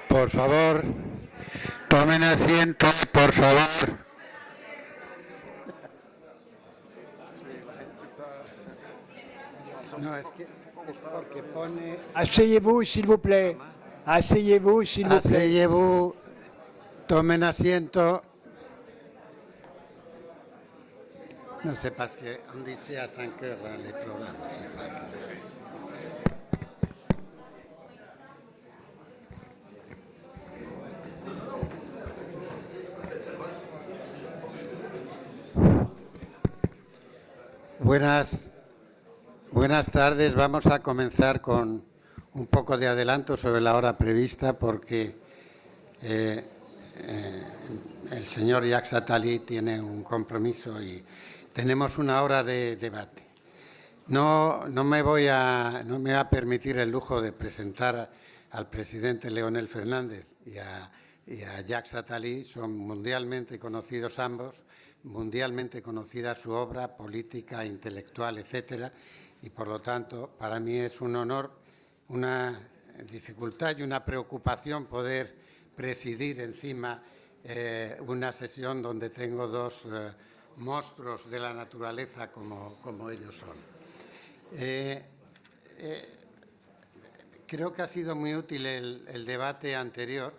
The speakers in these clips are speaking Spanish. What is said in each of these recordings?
Por favor, tomen asiento, por favor. No, es porque pone... Asseyez-vous, s'il vous plaît. Asseyez-vous, s'il vous plaît. Asseyez-vous, tomen asiento. Non, c'est parce qu'on dit c'est à 5 heures dans les programmes, c'est ça. Buenas tardes. Vamos a comenzar con un poco de adelanto sobre la hora prevista porque el señor Jacques Attali tiene un compromiso y tenemos una hora de debate. No me voy a permitir el lujo de presentar al presidente Leonel Fernández y a Jacques Attali. Son mundialmente conocidos ambos, mundialmente conocida su obra política, intelectual, etcétera, y por lo tanto para mí es un honor, una dificultad y una preocupación poder presidir encima una sesión donde tengo dos monstruos de la naturaleza como ellos son. Creo que ha sido muy útil el debate anterior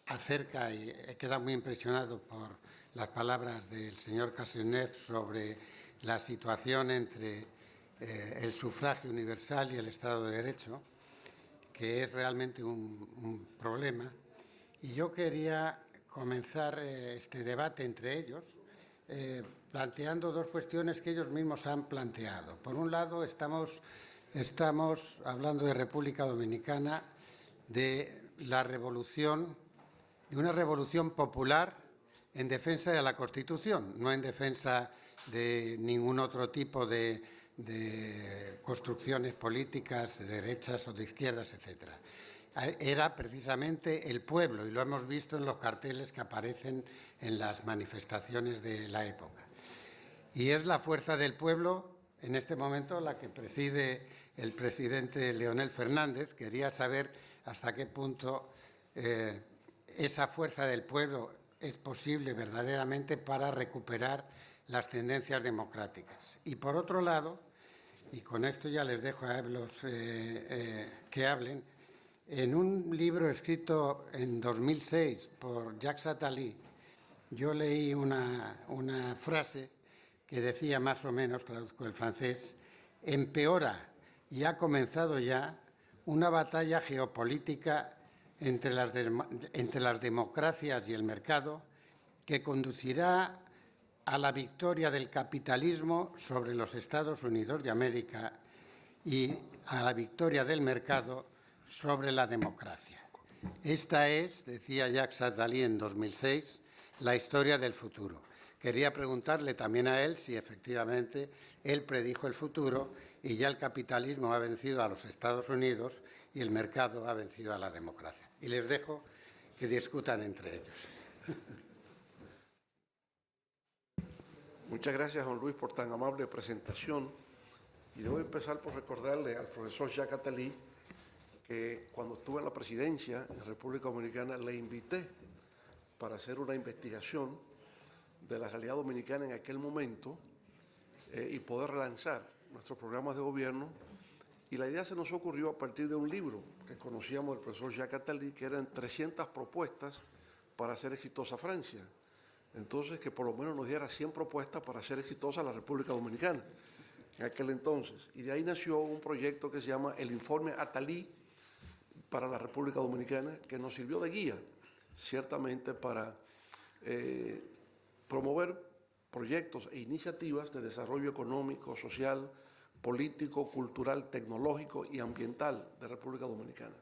acerca, y he quedado muy impresionado por las palabras del señor Cazeneuve sobre la situación entre el sufragio universal y el Estado de Derecho, que es realmente un problema. Y yo quería comenzar este debate entre ellos planteando dos cuestiones que ellos mismos han planteado. Por un lado, estamos hablando de República Dominicana, de la revolución, de una revolución popular en defensa de la Constitución, no en defensa de ningún otro tipo de construcciones políticas, de derechas o de izquierdas, etcétera. Era precisamente el pueblo, y lo hemos visto en los carteles que aparecen en las manifestaciones de la época. Y es la fuerza del pueblo, en este momento, la que preside el presidente Leonel Fernández. Quería saber hasta qué punto esa fuerza del pueblo es posible verdaderamente para recuperar las tendencias democráticas. Y por otro lado, y con esto ya les dejo a los que hablen, en un libro escrito en 2006 por Jacques Attali, yo leí una frase que decía más o menos, traduzco el francés: empeora y ha comenzado ya una batalla geopolítica entre las democracias y el mercado que conducirá a la victoria del capitalismo sobre los Estados Unidos de América y a la victoria del mercado sobre la democracia. Esta es, decía Jacques Attali en 2006, la historia del futuro. Quería preguntarle también a él si efectivamente él predijo el futuro y ya el capitalismo ha vencido a los Estados Unidos y el mercado ha vencido a la democracia. Y les dejo que discutan entre ellos. Muchas gracias, don Luis, por tan amable presentación. Y debo empezar por recordarle al profesor Jacques Attali que cuando estuve en la presidencia en República Dominicana le invité para hacer una investigación de la realidad dominicana en aquel momento y poder relanzar nuestros programas de gobierno. Y la idea se nos ocurrió a partir de un libro que conocíamos del profesor Jacques Attali, que eran 300 propuestas para hacer exitosa Francia. Entonces, que por lo menos nos diera 100 propuestas para hacer exitosa la República Dominicana en aquel entonces. Y de ahí nació un proyecto que se llama el Informe Attali para la República Dominicana, que nos sirvió de guía, ciertamente, para promover proyectos e iniciativas de desarrollo económico, social, político, cultural, tecnológico y ambiental de República Dominicana.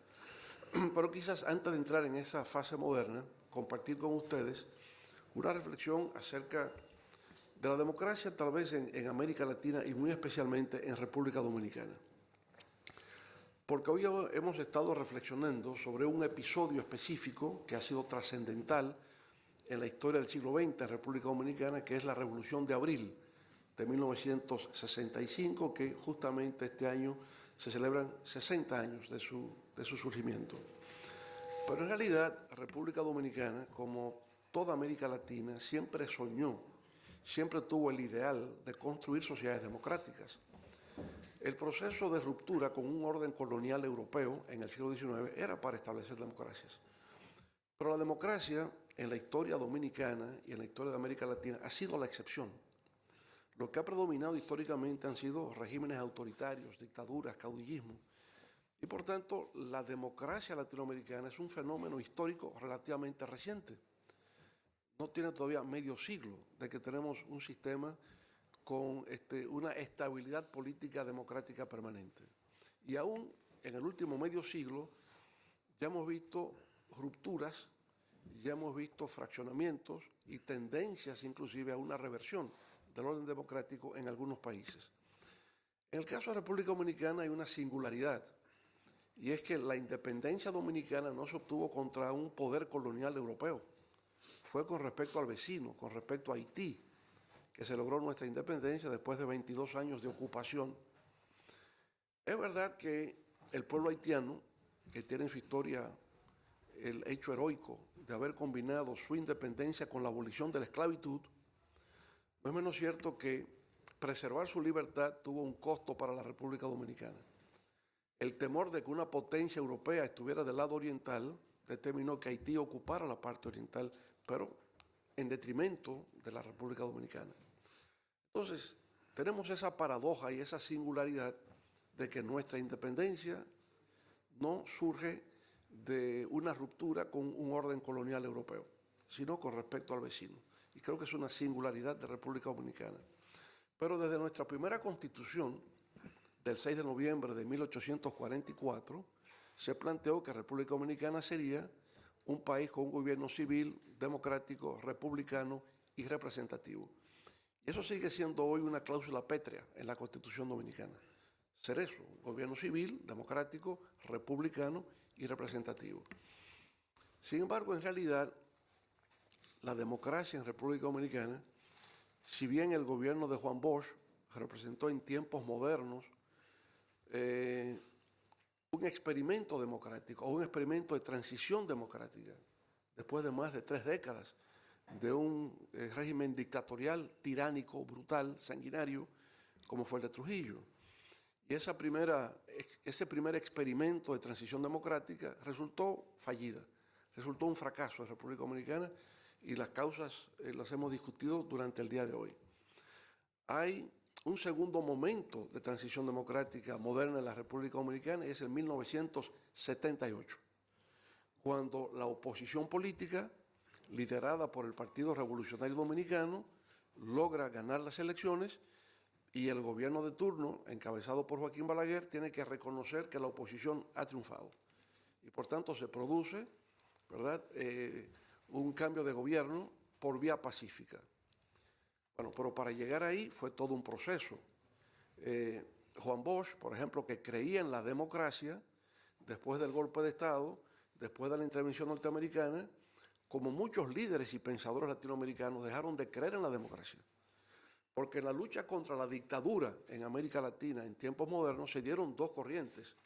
Pero quizás antes de entrar en esa fase moderna, compartir con ustedes una reflexión acerca de la democracia tal vez en América Latina y muy especialmente en República Dominicana. Porque hoy hemos estado reflexionando sobre un episodio específico que ha sido trascendental en la historia del siglo XX en República Dominicana, que es la Revolución de Abril de 1965, que justamente este año se celebran 60 años de su surgimiento. Pero en realidad, República Dominicana, como toda América Latina, siempre soñó, siempre tuvo el ideal de construir sociedades democráticas. El proceso de ruptura con un orden colonial europeo en el siglo XIX era para establecer democracias. Pero la democracia en la historia dominicana y en la historia de América Latina ha sido la excepción. Lo que ha predominado históricamente han sido regímenes autoritarios, dictaduras, caudillismo. Y por tanto, la democracia latinoamericana es un fenómeno histórico relativamente reciente. No tiene todavía medio siglo de que tenemos un sistema con una estabilidad política democrática permanente. Y aún en el último medio siglo ya hemos visto rupturas, ya hemos visto fraccionamientos y tendencias inclusive a una reversión del orden democrático en algunos países. En el caso de la República Dominicana hay una singularidad, y es que la independencia dominicana no se obtuvo contra un poder colonial europeo, fue con respecto al vecino, con respecto a Haití, que se logró nuestra independencia después de 22 años de ocupación. Es verdad que el pueblo haitiano, que tiene en su historia el hecho heroico de haber combinado su independencia con la abolición de la esclavitud, no es menos cierto que preservar su libertad tuvo un costo para la República Dominicana. El temor de que una potencia europea estuviera del lado oriental determinó que Haití ocupara la parte oriental, pero en detrimento de la República Dominicana. Entonces, tenemos esa paradoja y esa singularidad de que nuestra independencia no surge de una ruptura con un orden colonial europeo, sino con respecto al vecino. Y creo que es una singularidad de República Dominicana. Pero desde nuestra primera constitución, del 6 de noviembre de 1844, se planteó que República Dominicana sería un país con un gobierno civil, democrático, republicano y representativo. Y eso sigue siendo hoy una cláusula pétrea en la Constitución Dominicana. Ser eso, un gobierno civil, democrático, republicano y representativo. Sin embargo, en realidad, la democracia en República Dominicana, si bien el gobierno de Juan Bosch representó en tiempos modernos un experimento democrático o un experimento de transición democrática, después de más de 3 décadas de un régimen dictatorial, tiránico, brutal, sanguinario, como fue el de Trujillo. Y ese primer experimento de transición democrática resultó fallida, resultó un fracaso en República Dominicana, y las causas las hemos discutido durante el día de hoy. Hay un segundo momento de transición democrática moderna en la República Dominicana, y es en 1978, cuando la oposición política, liderada por el Partido Revolucionario Dominicano, logra ganar las elecciones, y el gobierno de turno, encabezado por Joaquín Balaguer, tiene que reconocer que la oposición ha triunfado. Y por tanto se produce, ¿verdad?, un cambio de gobierno por vía pacífica. Bueno, pero para llegar ahí fue todo un proceso. Juan Bosch, por ejemplo, que creía en la democracia, después del golpe de Estado, después de la intervención norteamericana, como muchos líderes y pensadores latinoamericanos, dejaron de creer en la democracia. Porque en la lucha contra la dictadura en América Latina en tiempos modernos se dieron 2 corrientes.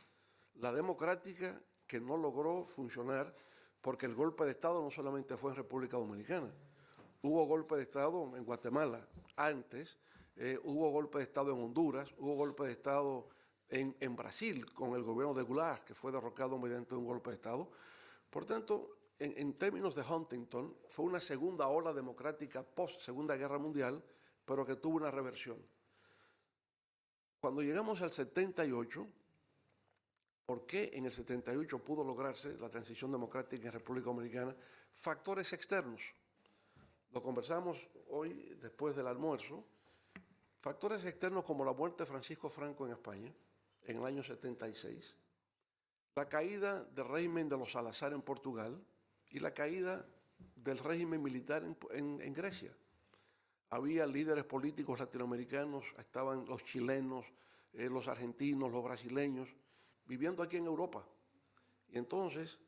La democrática, que no logró funcionar porque el golpe de Estado no solamente fue en República Dominicana. Hubo golpe de Estado en Guatemala antes, hubo golpe de Estado en Honduras, hubo golpe de Estado en Brasil con el gobierno de Goulart, que fue derrocado mediante un golpe de Estado. Por tanto, en términos de Huntington, fue una segunda ola democrática post-Segunda Guerra Mundial, pero que tuvo una reversión. Cuando llegamos al 78, ¿por qué en el 78 pudo lograrse la transición democrática en República Dominicana? Factores externos. Lo conversamos hoy después del almuerzo. Factores externos como la muerte de Francisco Franco en España en el año 76, la caída del régimen de los Salazar en Portugal y la caída del régimen militar en Grecia. Había líderes políticos latinoamericanos, estaban los chilenos, los argentinos, los brasileños, viviendo aquí en Europa. Y entonces,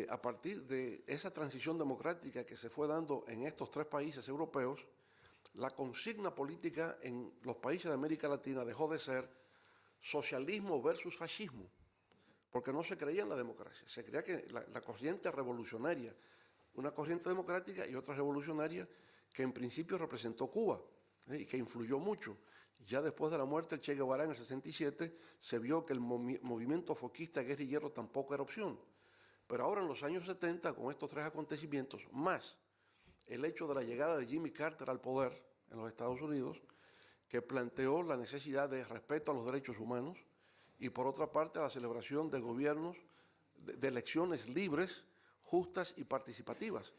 a partir de esa transición democrática que se fue dando en estos 3 países europeos, la consigna política en los países de América Latina dejó de ser socialismo versus fascismo, porque no se creía en la democracia, se creía que la corriente revolucionaria, una corriente democrática y otra revolucionaria que en principio representó Cuba y que influyó mucho. Ya después de la muerte del Che Guevara en el 67 se vio que el movimiento foquista guerrillero tampoco era opción. Pero ahora en los años 70, con estos tres acontecimientos, más el hecho de la llegada de Jimmy Carter al poder en los Estados Unidos, que planteó la necesidad de respeto a los derechos humanos y por otra parte la celebración de gobiernos, de elecciones libres, justas y participativas.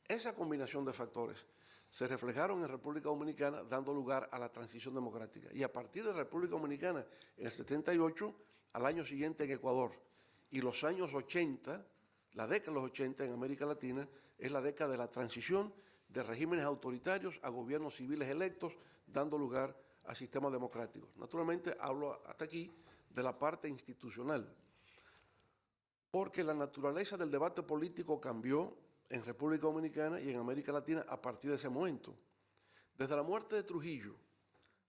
Esa combinación de factores se reflejaron en República Dominicana dando lugar a la transición democrática. Y a partir de República Dominicana, en el 78, al año siguiente en Ecuador, y los años 80, la década de los 80 en América Latina, es la década de la transición de regímenes autoritarios a gobiernos civiles electos, dando lugar a sistemas democráticos. Naturalmente, hablo hasta aquí de la parte institucional, porque la naturaleza del debate político cambió en República Dominicana y en América Latina a partir de ese momento. Desde la muerte de Trujillo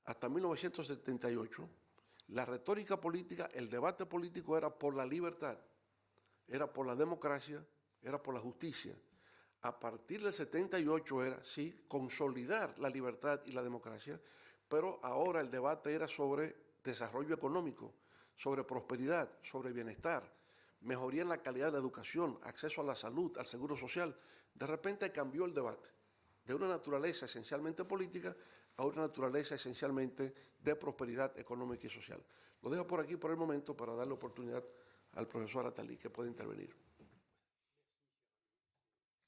hasta 1978, la retórica política, el debate político era por la libertad, era por la democracia, era por la justicia. A partir del 78 era, sí, consolidar la libertad y la democracia, pero ahora el debate era sobre desarrollo económico, sobre prosperidad, sobre bienestar, mejoría en la calidad de la educación, acceso a la salud, al seguro social. De repente cambió el debate de una naturaleza esencialmente política a una naturaleza esencialmente de prosperidad económica y social. Lo dejo por aquí por el momento para darle oportunidad al profesor Attali que puede intervenir.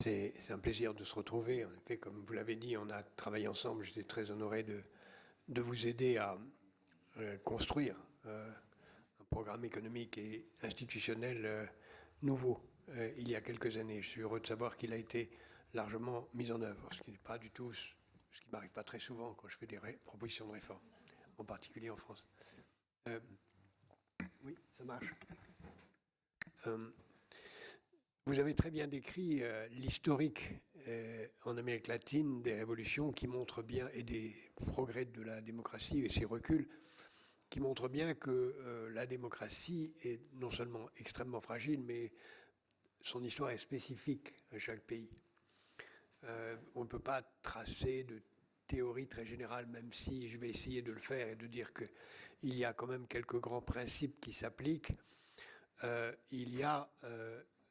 C'est un plaisir de se retrouver. En effet, comme vous l'avez dit, on a travaillé ensemble. J'étais très honoré de vous aider à construire un programme économique et institutionnel nouveau il y a quelques années. Je suis heureux de savoir qu'il a été largement mis en œuvre, ce qui n'est pas du tout ce qui m'arrive pas très souvent quand je fais des propositions de réforme, en particulier en France. Oui, ça marche. Vous avez très bien décrit l'historique en Amérique latine des révolutions qui montrent bien, et des progrès de la démocratie et ses reculs, qui montrent bien que la démocratie est non seulement extrêmement fragile, mais son histoire est spécifique à chaque pays. On ne peut pas tracer de théorie très générale, même si je vais essayer de le faire et de dire qu'il y a quand même quelques grands principes qui s'appliquent. Il y a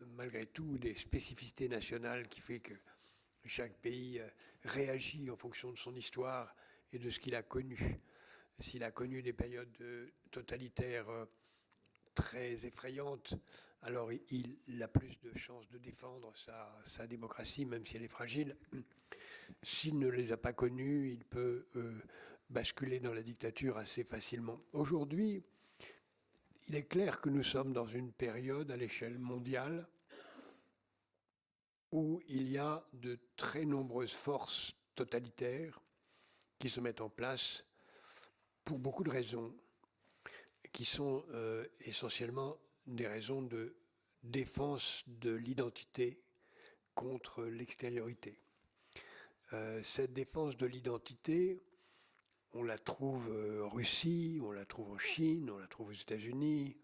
malgré tout des spécificités nationales qui fait que chaque pays réagit en fonction de son histoire et de ce qu'il a connu. S'il a connu des périodes totalitaires très effrayantes, alors il a plus de chances de défendre sa démocratie, même si elle est fragile. S'il ne les a pas connues, il peut basculer dans la dictature assez facilement. Aujourd'hui, il est clair que nous sommes dans une période à l'échelle mondiale où il y a de très nombreuses forces totalitaires qui se mettent en place pour beaucoup de raisons qui sont essentiellement des raisons de défense de l'identité contre l'extériorité. Cette défense de l'identité, on la trouve en Russie, on la trouve en Chine, on la trouve aux États-Unis,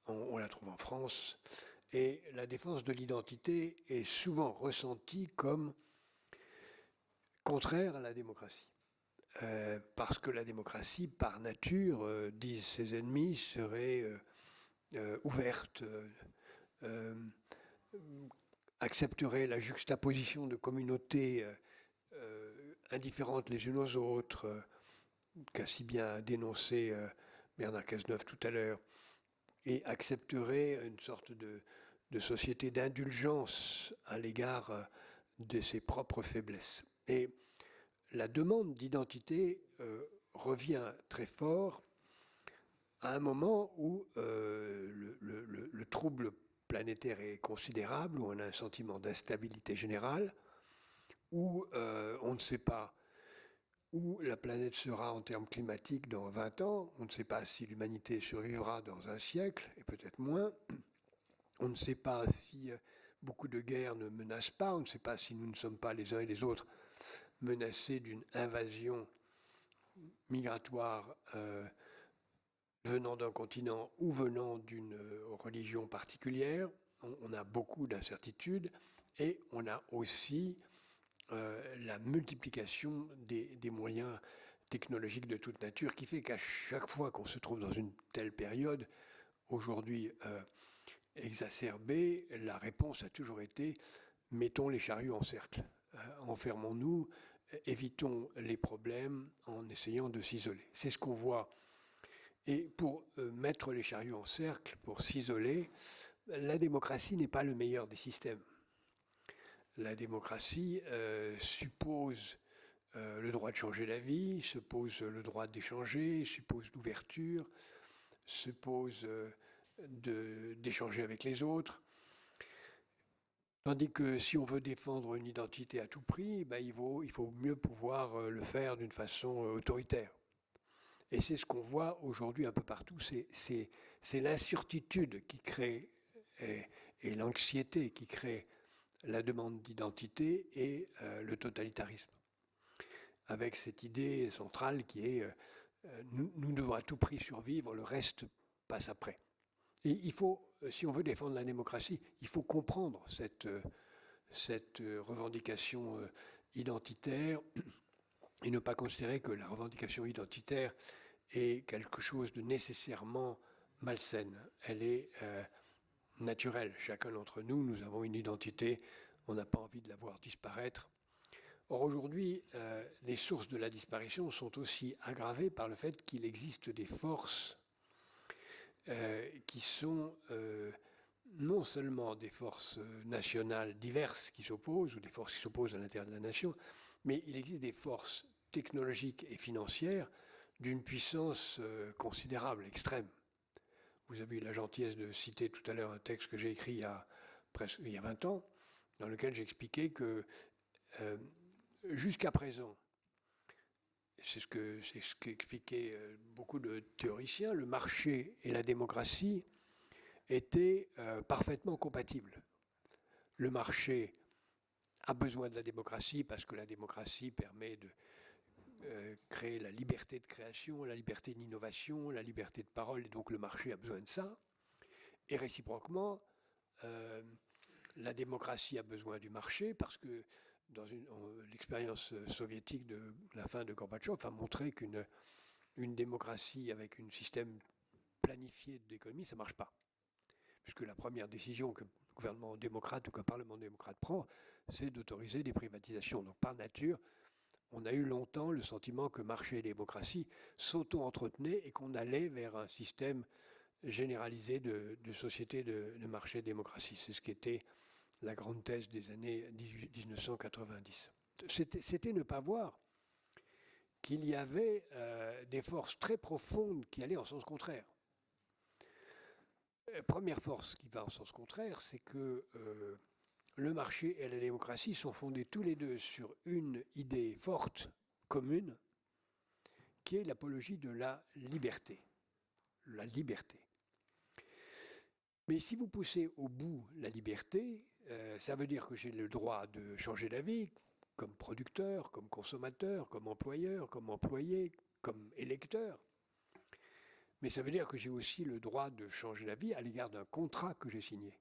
on la trouve en France. Et la défense de l'identité est souvent ressentie comme contraire à la démocratie. Parce que la démocratie, par nature, disent ses ennemis, serait ouverte, accepterait la juxtaposition de communautés indifférentes les unes aux autres, qu'a si bien dénoncé Bernard Cazeneuve tout à l'heure, et accepterait une sorte de société d'indulgence à l'égard de ses propres faiblesses. Et la demande d'identité revient très fort à un moment où le trouble planétaire est considérable, où on a un sentiment d'instabilité générale, où on ne sait pas où la planète sera en termes climatiques dans 20 ans, on ne sait pas si l'humanité survivra dans un siècle, et peut-être moins, on ne sait pas si beaucoup de guerres ne menacent pas. On ne sait pas si nous ne sommes pas les uns et les autres menacés d'une invasion migratoire venant d'un continent ou venant d'une religion particulière. On a beaucoup d'incertitudes et on a aussi la multiplication des moyens technologiques de toute nature qui fait qu'à chaque fois qu'on se trouve dans une telle période, aujourd'hui exacerbée, la réponse a toujours été « mettons les charrues en cercle, enfermons-nous, évitons les problèmes en essayant de s'isoler ». C'est ce qu'on voit. Et pour mettre les charrues en cercle, pour s'isoler, la démocratie n'est pas le meilleur des systèmes. La démocratie suppose le droit de changer d'avis, suppose le droit d'échanger, suppose l'ouverture, suppose d'échanger avec les autres. Tandis que si on veut défendre une identité à tout prix, ben il faut mieux pouvoir le faire d'une façon autoritaire. Et c'est ce qu'on voit aujourd'hui un peu partout, c'est l'incertitude qui crée et l'anxiété qui crée la demande d'identité et le totalitarisme. Avec cette idée centrale qui est nous devons à tout prix survivre, le reste passe après. Et il faut, si on veut défendre la démocratie, il faut comprendre cette revendication identitaire et ne pas considérer que la revendication identitaire est quelque chose de nécessairement malsaine. Elle est naturelle. Chacun d'entre nous, nous avons une identité, on n'a pas envie de la voir disparaître. Or, aujourd'hui, les sources de la disparition sont aussi aggravées par le fait qu'il existe des forces qui sont non seulement des forces nationales diverses qui s'opposent, ou des forces qui s'opposent à l'intérieur de la nation, mais il existe des forces technologiques et financières d'une puissance considérable, extrême. Vous avez eu la gentillesse de citer tout à l'heure un texte que j'ai écrit il y a 20 ans, dans lequel j'expliquais que jusqu'à présent, c'est ce qu'expliquaient beaucoup de théoriciens, le marché et la démocratie étaient parfaitement compatibles. Le marché a besoin de la démocratie parce que la démocratie permet de créer la liberté de création, la liberté d'innovation, la liberté de parole, et donc le marché a besoin de ça. Et réciproquement, la démocratie a besoin du marché parce que l'expérience soviétique de la fin de Gorbatchev a montré qu'une démocratie avec un système planifié d'économie, ça ne marche pas. Puisque la première décision qu'un gouvernement démocrate ou qu'un parlement démocrate prend, c'est d'autoriser des privatisations. Donc par nature, on a eu longtemps le sentiment que marché et démocratie s'auto-entretenaient et qu'on allait vers un système généralisé de société de marché et démocratie. C'est ce qui était la grande thèse des années 1990. C'était ne pas voir qu'il y avait des forces très profondes qui allaient en sens contraire. Première force qui va en sens contraire, c'est que le marché et la démocratie sont fondés tous les deux sur une idée forte, commune, qui est l'apologie de la liberté. La liberté. Mais si vous poussez au bout la liberté, ça veut dire que j'ai le droit de changer d'avis, comme producteur, comme consommateur, comme employeur, comme employé, comme électeur. Mais ça veut dire que j'ai aussi le droit de changer d'avis à l'égard d'un contrat que j'ai signé.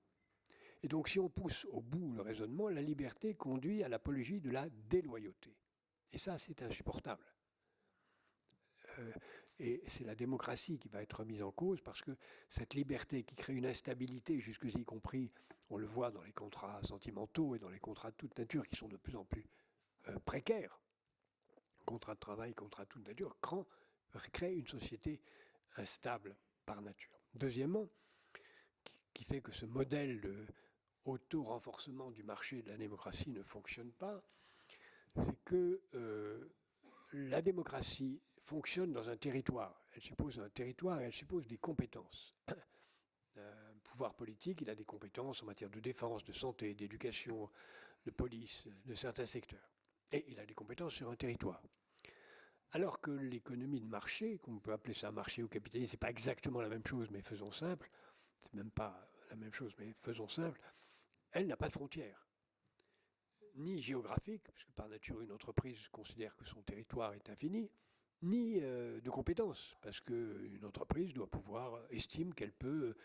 Et donc, si on pousse au bout le raisonnement, la liberté conduit à l'apologie de la déloyauté. Et ça, c'est insupportable. Et c'est la démocratie qui va être mise en cause parce que cette liberté qui crée une instabilité, jusque-y compris, on le voit dans les contrats sentimentaux et dans les contrats de toute nature qui sont de plus en plus précaires, contrats de travail, contrats de toute nature, crée une société instable par nature. Deuxièmement, qui fait que ce modèle de auto-renforcement du marché et de la démocratie ne fonctionne pas, c'est que la démocratie fonctionne dans un territoire. Elle suppose un territoire et elle suppose des compétences. Un pouvoir politique, il a des compétences en matière de défense, de santé, d'éducation, de police, de certains secteurs. Et il a des compétences sur un territoire. Alors que l'économie de marché, qu'on peut appeler ça marché ou capitalisme, c'est pas exactement la même chose, mais faisons simple, c'est même pas la même chose, mais faisons simple, elle n'a pas de frontières, ni géographiques, parce que par nature une entreprise considère que son territoire est infini, ni de compétences, parce qu'une entreprise doit estime qu'elle peut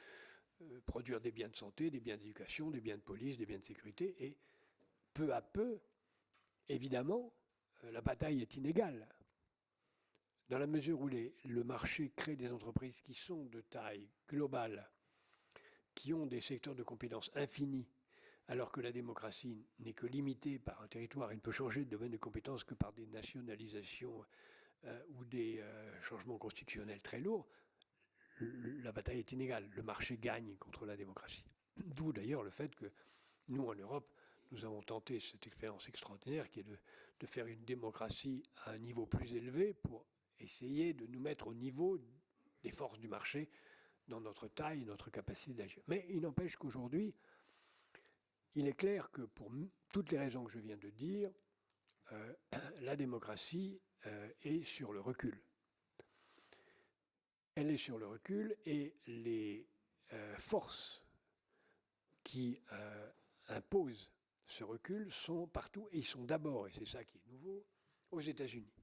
produire des biens de santé, des biens d'éducation, des biens de police, des biens de sécurité, et peu à peu, évidemment, la bataille est inégale. Dans la mesure où le marché crée des entreprises qui sont de taille globale, qui ont des secteurs de compétences infinis, alors que la démocratie n'est que limitée par un territoire et ne peut changer de domaine de compétences que par des nationalisations ou des changements constitutionnels très lourds, la bataille est inégale. Le marché gagne contre la démocratie. D'où d'ailleurs le fait que nous, en Europe, nous avons tenté cette expérience extraordinaire qui est de faire une démocratie à un niveau plus élevé pour essayer de nous mettre au niveau des forces du marché dans notre taille et notre capacité d'agir. Mais il n'empêche qu'aujourd'hui, il est clair que pour toutes les raisons que je viens de dire, la démocratie est sur le recul. Elle est sur le recul et les forces qui imposent ce recul sont partout et ils sont d'abord, et c'est ça qui est nouveau, aux États-Unis.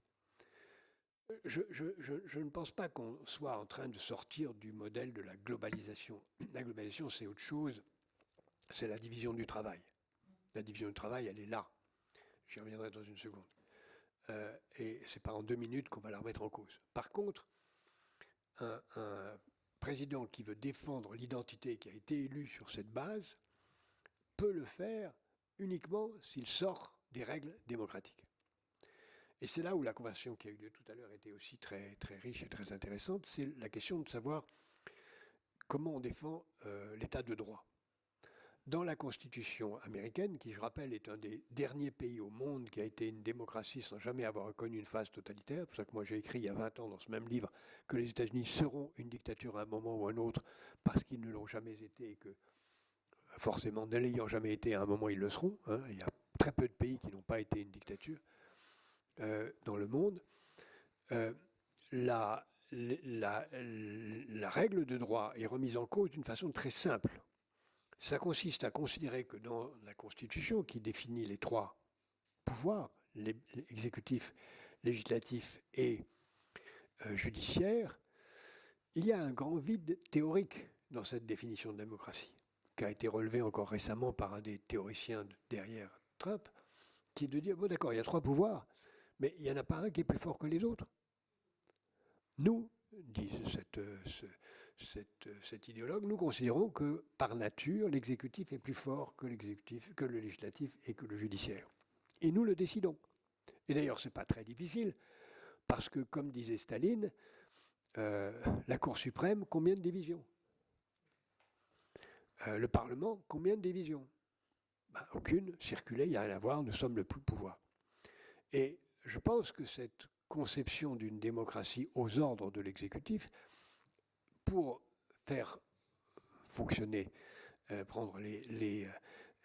Je ne pense pas qu'on soit en train de sortir du modèle de la globalisation. La globalisation, c'est autre chose, c'est la division du travail. La division du travail, elle est là. J'y reviendrai dans une seconde. Et ce n'est pas en 2 minutes qu'on va la remettre en cause. Par contre, un président qui veut défendre l'identité, qui a été élu sur cette base, peut le faire uniquement s'il sort des règles démocratiques. Et c'est là où la conversation qui a eu lieu tout à l'heure était aussi très, très riche et très intéressante, c'est la question de savoir comment on défend l'état de droit. Dans la Constitution américaine, qui je rappelle est un des derniers pays au monde qui a été une démocratie sans jamais avoir connu une phase totalitaire, c'est pour ça que moi j'ai écrit il y a 20 ans dans ce même livre que les États-Unis seront une dictature à un moment ou à un autre parce qu'ils ne l'ont jamais été et que forcément, ne l'ayant jamais été, à un moment, ils le seront. Hein. Il y a très peu de pays qui n'ont pas été une dictature dans le monde. La règle de droit est remise en cause d'une façon très simple. Ça consiste à considérer que dans la Constitution, qui définit les 3 pouvoirs, l'exécutif, législatif et judiciaire, il y a un grand vide théorique dans cette définition de démocratie, qui a été relevé encore récemment par un des théoriciens derrière Trump, qui est de dire, bon d'accord, il y a 3 pouvoirs, mais il n'y en a pas un qui est plus fort que les autres. Nous, dit cet idéologue, nous considérons que par nature, l'exécutif est plus fort que le législatif et que le judiciaire. Et nous le décidons. Et d'ailleurs, ce n'est pas très difficile, parce que, comme disait Staline, la Cour suprême, combien de divisions ? Le Parlement, combien de divisions ? Aucune, circuler, il n'y a rien à voir, nous sommes le plus pouvoir. Et je pense que cette conception d'une démocratie aux ordres de l'exécutif, pour faire fonctionner, prendre les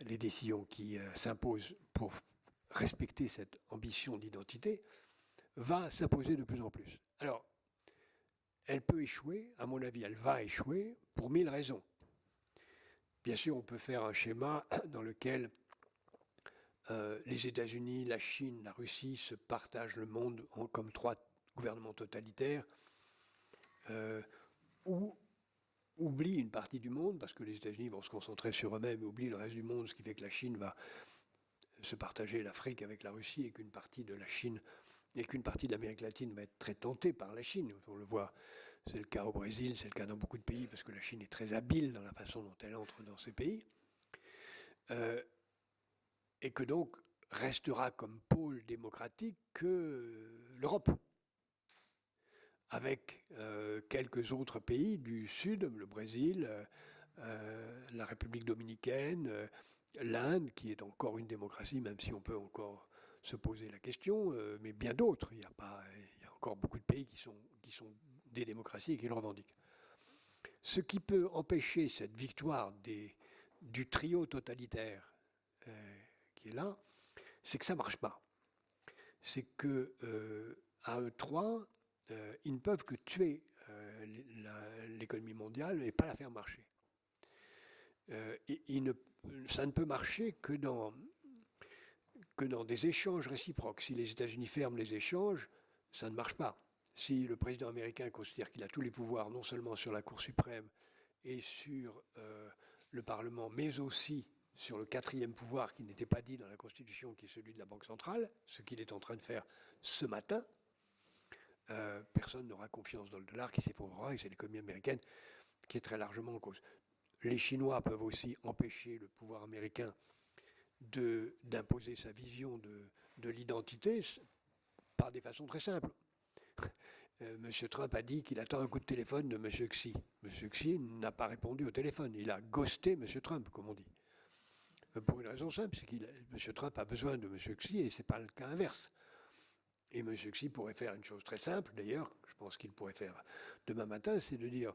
décisions qui s'imposent pour respecter cette ambition d'identité, va s'imposer de plus en plus. Alors, elle peut échouer, à mon avis, elle va échouer pour 1000 raisons. Bien sûr, on peut faire un schéma dans lequel les États-Unis, la Chine, la Russie se partagent le monde comme 3 gouvernements totalitaires, ou oublient une partie du monde, parce que les États-Unis vont se concentrer sur eux-mêmes et oublient le reste du monde, ce qui fait que la Chine va se partager l'Afrique avec la Russie et qu'une partie de la Chine et qu'une partie de l'Amérique latine va être très tentée par la Chine. On le voit, c'est le cas au Brésil, c'est le cas dans beaucoup de pays, parce que la Chine est très habile dans la façon dont elle entre dans ces pays. Et que donc restera comme pôle démocratique que l'Europe, avec quelques autres pays du Sud, le Brésil, la République dominicaine, l'Inde, qui est encore une démocratie, même si on peut encore se poser la question, mais bien d'autres. Il y a encore beaucoup de pays qui sont des démocraties et qui le revendiquent. Ce qui peut empêcher cette victoire du trio totalitaire qui est là, c'est que ça ne marche pas. C'est qu'à eux 3, ils ne peuvent que tuer l'économie mondiale et pas la faire marcher. Ils ne ça ne peut marcher que dans des échanges réciproques. Si les États-Unis ferment les échanges, ça ne marche pas. Si le président américain considère qu'il a tous les pouvoirs, non seulement sur la Cour suprême et sur le Parlement, mais aussi sur le quatrième pouvoir qui n'était pas dit dans la Constitution, qui est celui de la Banque centrale, ce qu'il est en train de faire ce matin, personne n'aura confiance dans le dollar qui s'effondrera, et c'est l'économie américaine qui est très largement en cause. Les Chinois peuvent aussi empêcher le pouvoir américain d'imposer sa vision de l'identité par des façons très simples. M. Trump a dit qu'il attend un coup de téléphone de M. Xi. M. Xi n'a pas répondu au téléphone. Il a ghosté M. Trump, comme on dit. Pour une raison simple, c'est que M. Trump a besoin de M. Xi et ce n'est pas le cas inverse. Et M. Xi pourrait faire une chose très simple, d'ailleurs, je pense qu'il pourrait faire demain matin, c'est de dire: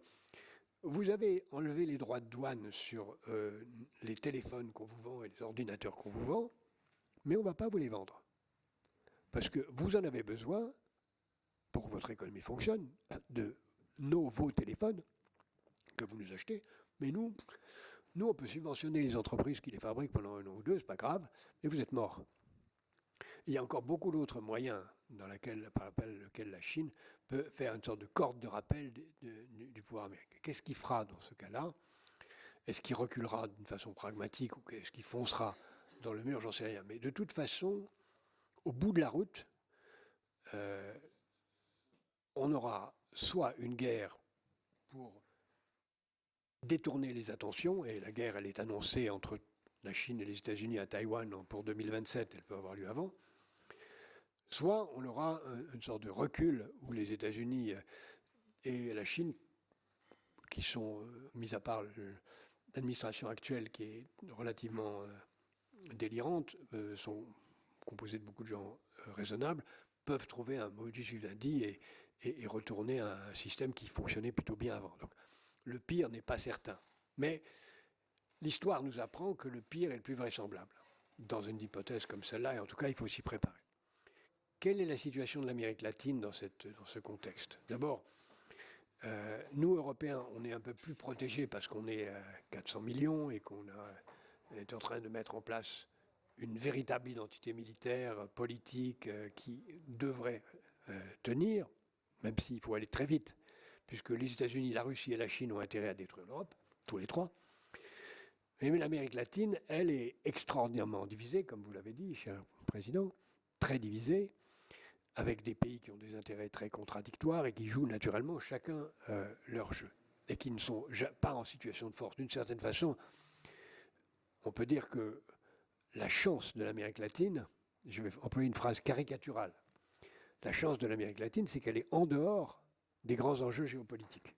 vous avez enlevé les droits de douane sur les téléphones qu'on vous vend et les ordinateurs qu'on vous vend, mais on ne va pas vous les vendre. Parce que vous en avez besoin, pour que votre économie fonctionne, de vos téléphones que vous nous achetez, mais nous, on peut subventionner les entreprises qui les fabriquent pendant un an ou deux, c'est pas grave, mais vous êtes morts. Il y a encore beaucoup d'autres moyens par lesquels la Chine peut faire une sorte de corde de rappel du pouvoir américain. Qu'est-ce qu'il fera dans ce cas-là? Est-ce qu'il reculera d'une façon pragmatique ou est-ce qu'il foncera dans le mur? J'en sais rien. Mais de toute façon, au bout de la route, on aura soit une guerre pour détourner les attentions, et la guerre, elle est annoncée entre la Chine et les États-Unis à Taïwan pour 2027, elle peut avoir lieu avant, soit on aura une sorte de recul où les États-Unis et la Chine, qui sont, mis à part l'administration actuelle qui est relativement délirante, sont composées de beaucoup de gens raisonnables, peuvent trouver un modus vivendi et retourner à un système qui fonctionnait plutôt bien avant. Donc, le pire n'est pas certain. Mais l'histoire nous apprend que le pire est le plus vraisemblable dans une hypothèse comme celle-là, et en tout cas, il faut s'y préparer. Quelle est la situation de l'Amérique latine dans ce contexte? D'abord, nous, Européens, on est un peu plus protégés parce qu'on est 400 millions et qu'on est en train de mettre en place une véritable identité militaire, politique, qui devrait tenir, même s'il faut aller très vite, puisque les États-Unis, la Russie et la Chine ont intérêt à détruire l'Europe, tous les trois. Mais l'Amérique latine, elle est extraordinairement divisée, comme vous l'avez dit, cher Président, très divisée, avec des pays qui ont des intérêts très contradictoires et qui jouent naturellement chacun leur jeu, et qui ne sont pas en situation de force. D'une certaine façon, on peut dire que la chance de l'Amérique latine, je vais employer une phrase caricaturale, la chance de l'Amérique latine, c'est qu'elle est en dehors des grands enjeux géopolitiques.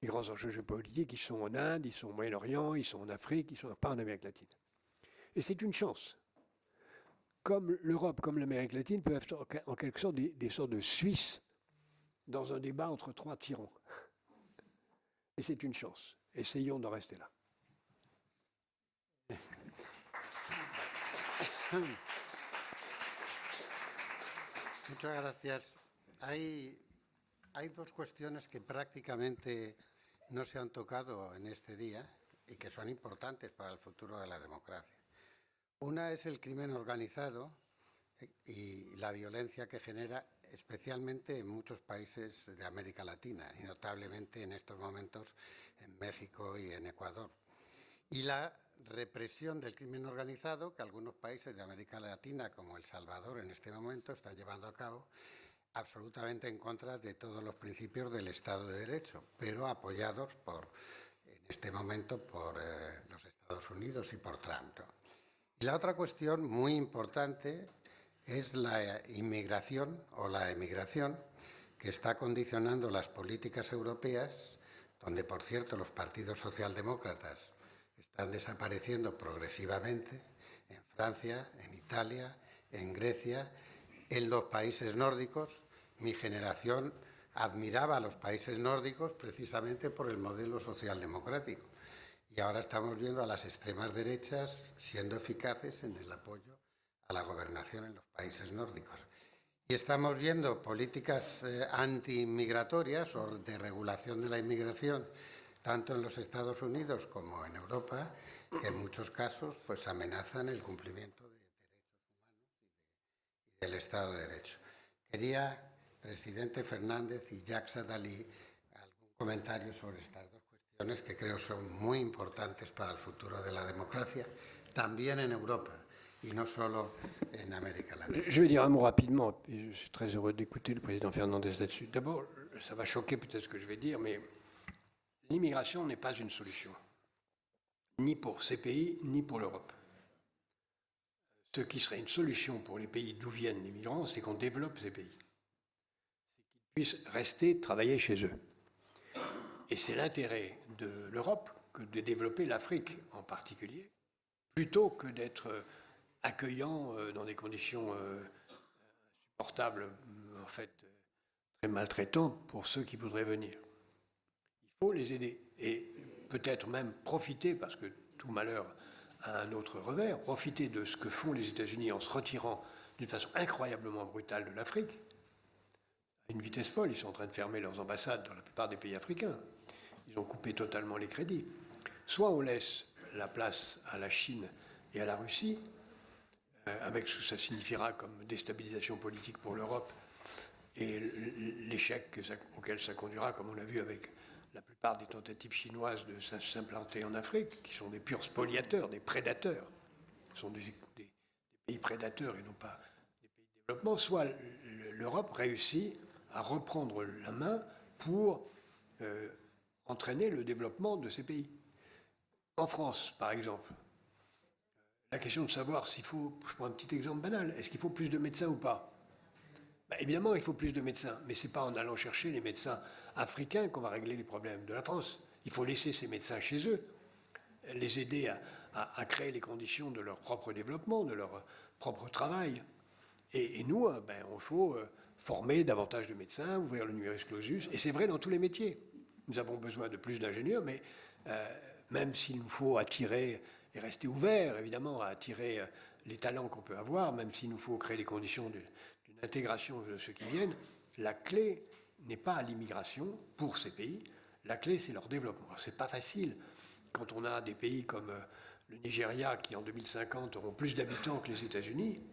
Les grands enjeux géopolitiques, ils sont en Inde, ils sont au Moyen-Orient, ils sont en Afrique, ils ne sont pas en Amérique latine. Et c'est une chance. Comme l'Europe, comme l'Amérique latine peuvent être en quelque sorte des sortes de Suisses dans un débat entre trois tyrans. Et c'est une chance. Essayons d'en rester là. Muchas gracias. Hay dos cuestiones que prácticamente no se han tocado en este día y que son importantes para el futuro de la democracia. Una es el crimen organizado y la violencia que genera, especialmente en muchos países de América Latina y notablemente en estos momentos en México y en Ecuador. Y la represión del crimen organizado que algunos países de América Latina, como El Salvador en este momento, están llevando a cabo absolutamente en contra de todos los principios del Estado de Derecho, pero apoyados en este momento por los Estados Unidos y por Trump, ¿no? Y la otra cuestión muy importante es la inmigración o la emigración, que está condicionando las políticas europeas, donde, por cierto, los partidos socialdemócratas están desapareciendo progresivamente, en Francia, en Italia, en Grecia, en los países nórdicos. Mi generación admiraba a los países nórdicos precisamente por el modelo socialdemocrático. Y ahora estamos viendo a las extremas derechas siendo eficaces en el apoyo a la gobernación en los países nórdicos. Y estamos viendo políticas anti-inmigratorias o de regulación de la inmigración, tanto en los Estados Unidos como en Europa, que en muchos casos pues, amenazan el cumplimiento de derechos humanos y del Estado de Derecho. Quería, presidente Fernández y Jacques Attali, algún comentario sobre estas dos cuestiones que creo son muy importantes para el futuro de la democracia, también en Europa y no solo en América Latina. Je vais dire un mot rapidement, et je suis très heureux d'écouter le président Fernandez là-dessus. D'abord, ça va choquer peut-être ce que je vais dire, mais l'immigration n'est pas une solution, ni pour ces pays, ni pour l'Europe. Ce qui serait une solution pour les pays d'où viennent les migrants, c'est qu'on développe ces pays. C'est qu'ils puissent rester, travailler chez eux. Et c'est l'intérêt de l'Europe que de développer l'Afrique en particulier, plutôt que d'être accueillant dans des conditions supportables, en fait, très maltraitantes pour ceux qui voudraient venir. Il faut les aider et peut-être même profiter, parce que tout malheur a un autre revers, profiter de ce que font les États-Unis en se retirant d'une façon incroyablement brutale de l'Afrique. À une vitesse folle, ils sont en train de fermer leurs ambassades dans la plupart des pays africains. Ils ont coupé totalement les crédits. Soit on laisse la place à la Chine et à la Russie, avec ce que ça signifiera comme déstabilisation politique pour l'Europe et l'échec auquel ça conduira, comme on l'a vu avec la plupart des tentatives chinoises de s'implanter en Afrique, qui sont des purs spoliateurs, des prédateurs. Ce sont des pays prédateurs et non pas des pays de développement. Soit l'Europe réussit à reprendre la main pour entraîner le développement de ces pays. En France, par exemple, la question de savoir s'il faut, je prends un petit exemple banal, est-ce qu'il faut plus de médecins ou pas? Évidemment, il faut plus de médecins, mais ce n'est pas en allant chercher les médecins africains qu'on va régler les problèmes de la France. Il faut laisser ces médecins chez eux, les aider à créer les conditions de leur propre développement, de leur propre travail. Et nous, il faut former davantage de médecins, ouvrir le numerus clausus, et c'est vrai dans tous les métiers. Nous avons besoin de plus d'ingénieurs, mais même s'il nous faut attirer et rester ouverts, évidemment, à attirer les talents qu'on peut avoir, même s'il nous faut créer les conditions d'une intégration de ceux qui viennent, la clé n'est pas à l'immigration pour ces pays, la clé c'est leur développement. Ce n'est pas facile quand on a des pays comme le Nigeria qui en 2050 auront plus d'habitants que les États-Unis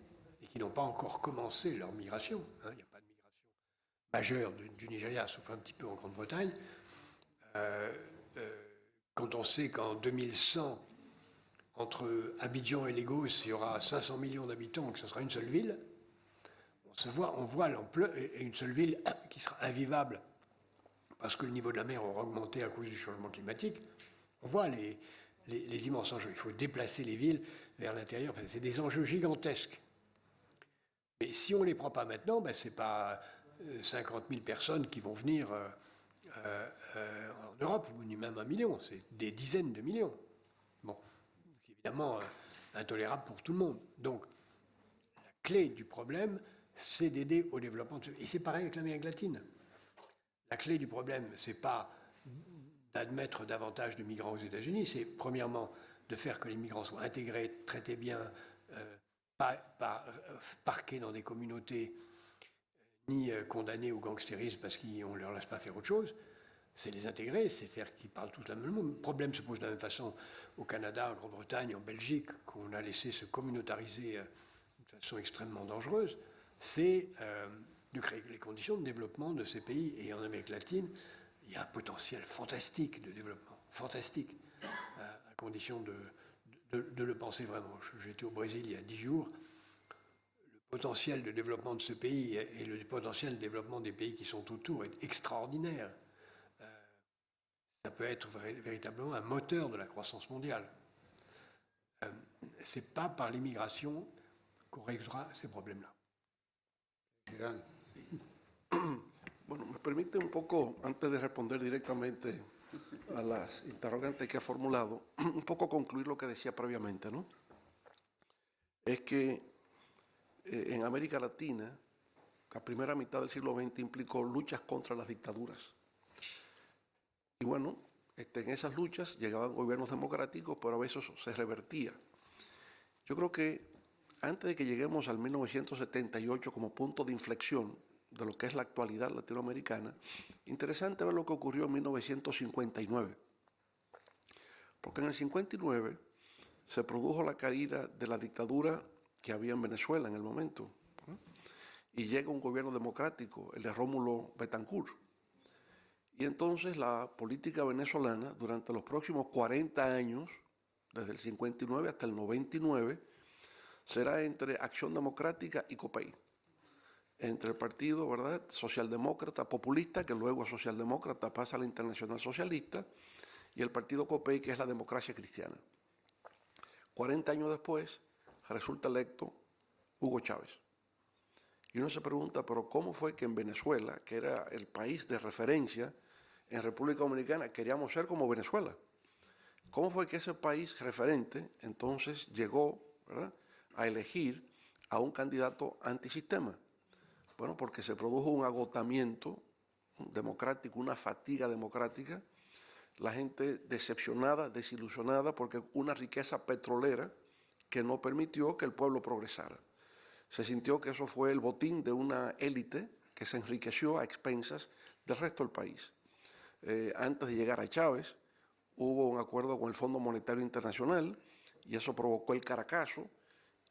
et qui n'ont pas encore commencé leur migration. Il n'y a pas de migration majeure du Nigeria, sauf un petit peu en Grande-Bretagne. Quand on sait qu'en 2100, entre Abidjan et Lagos, il y aura 500 millions d'habitants, que ce sera une seule ville, on voit l'ampleur, et une seule ville qui sera invivable parce que le niveau de la mer aura augmenté à cause du changement climatique. On voit les immenses enjeux. Il faut déplacer les villes vers l'intérieur. Enfin, c'est des enjeux gigantesques. Mais si on ne les prend pas maintenant, ce n'est pas 50 000 personnes qui vont venir en Europe, ou ni même 1 million, c'est des dizaines de millions. Bon, c'est évidemment intolérable pour tout le monde. Donc, la clé du problème, c'est d'aider au développement. Et c'est pareil avec l'Amérique latine. La clé du problème, ce n'est pas d'admettre davantage de migrants aux États-Unis, c'est premièrement de faire que les migrants soient intégrés, traités bien, pas parqués dans des communautés, ni condamnés au gangstérisme parce qu'on ne leur laisse pas faire autre chose. C'est les intégrer, c'est faire qu'ils parlent tous la même langue. Le problème se pose de la même façon au Canada, en Grande-Bretagne, en Belgique, qu'on a laissé se communautariser de façon extrêmement dangereuse. C'est de créer les conditions de développement de ces pays. Et en Amérique latine, il y a un potentiel fantastique de développement, fantastique, à condition de le penser vraiment. J'étais au Brésil il y a 10 jours. Le potentiel de développement de ce pays et le potentiel de développement des pays qui sont autour est extraordinaire. Ça peut être véritablement un moteur de la croissance mondiale. Ce n'est pas par l'immigration qu'on réglera ces problèmes-là. Bueno, me permite un poco, antes de responder directamente a las interrogantes que ha formulado, un poco concluir lo que decía previamente, ¿no? Es que en América Latina, la primera mitad del siglo XX implicó luchas contra las dictaduras. Y bueno, en esas luchas llegaban gobiernos democráticos, pero a veces se revertía. Yo creo que antes de que lleguemos al 1978 como punto de inflexión de lo que es la actualidad latinoamericana, interesante ver lo que ocurrió en 1959. Porque en el 59 se produjo la caída de la dictadura que había en Venezuela en el momento, ¿no? Y llega un gobierno democrático, el de Rómulo Betancourt. Y entonces la política venezolana durante los próximos 40 años, desde el 59 hasta el 99, será entre Acción Democrática y COPEI, entre el partido, ¿verdad?, socialdemócrata populista, que luego es socialdemócrata, pasa a la Internacional Socialista, y el partido COPEI, que es la democracia cristiana. 40 años después, resulta electo Hugo Chávez. Y uno se pregunta, pero ¿cómo fue que en Venezuela, que era el país de referencia, en República Dominicana queríamos ser como Venezuela? ¿Cómo fue que ese país referente entonces llegó, ¿verdad?, a elegir a un candidato antisistema? Bueno, porque se produjo un agotamiento democrático, una fatiga democrática, la gente decepcionada, desilusionada, porque una riqueza petrolera que no permitió que el pueblo progresara. Se sintió que eso fue el botín de una élite que se enriqueció a expensas del resto del país. Antes de llegar a Chávez, hubo un acuerdo con el Fondo Monetario Internacional y eso provocó el Caracazo,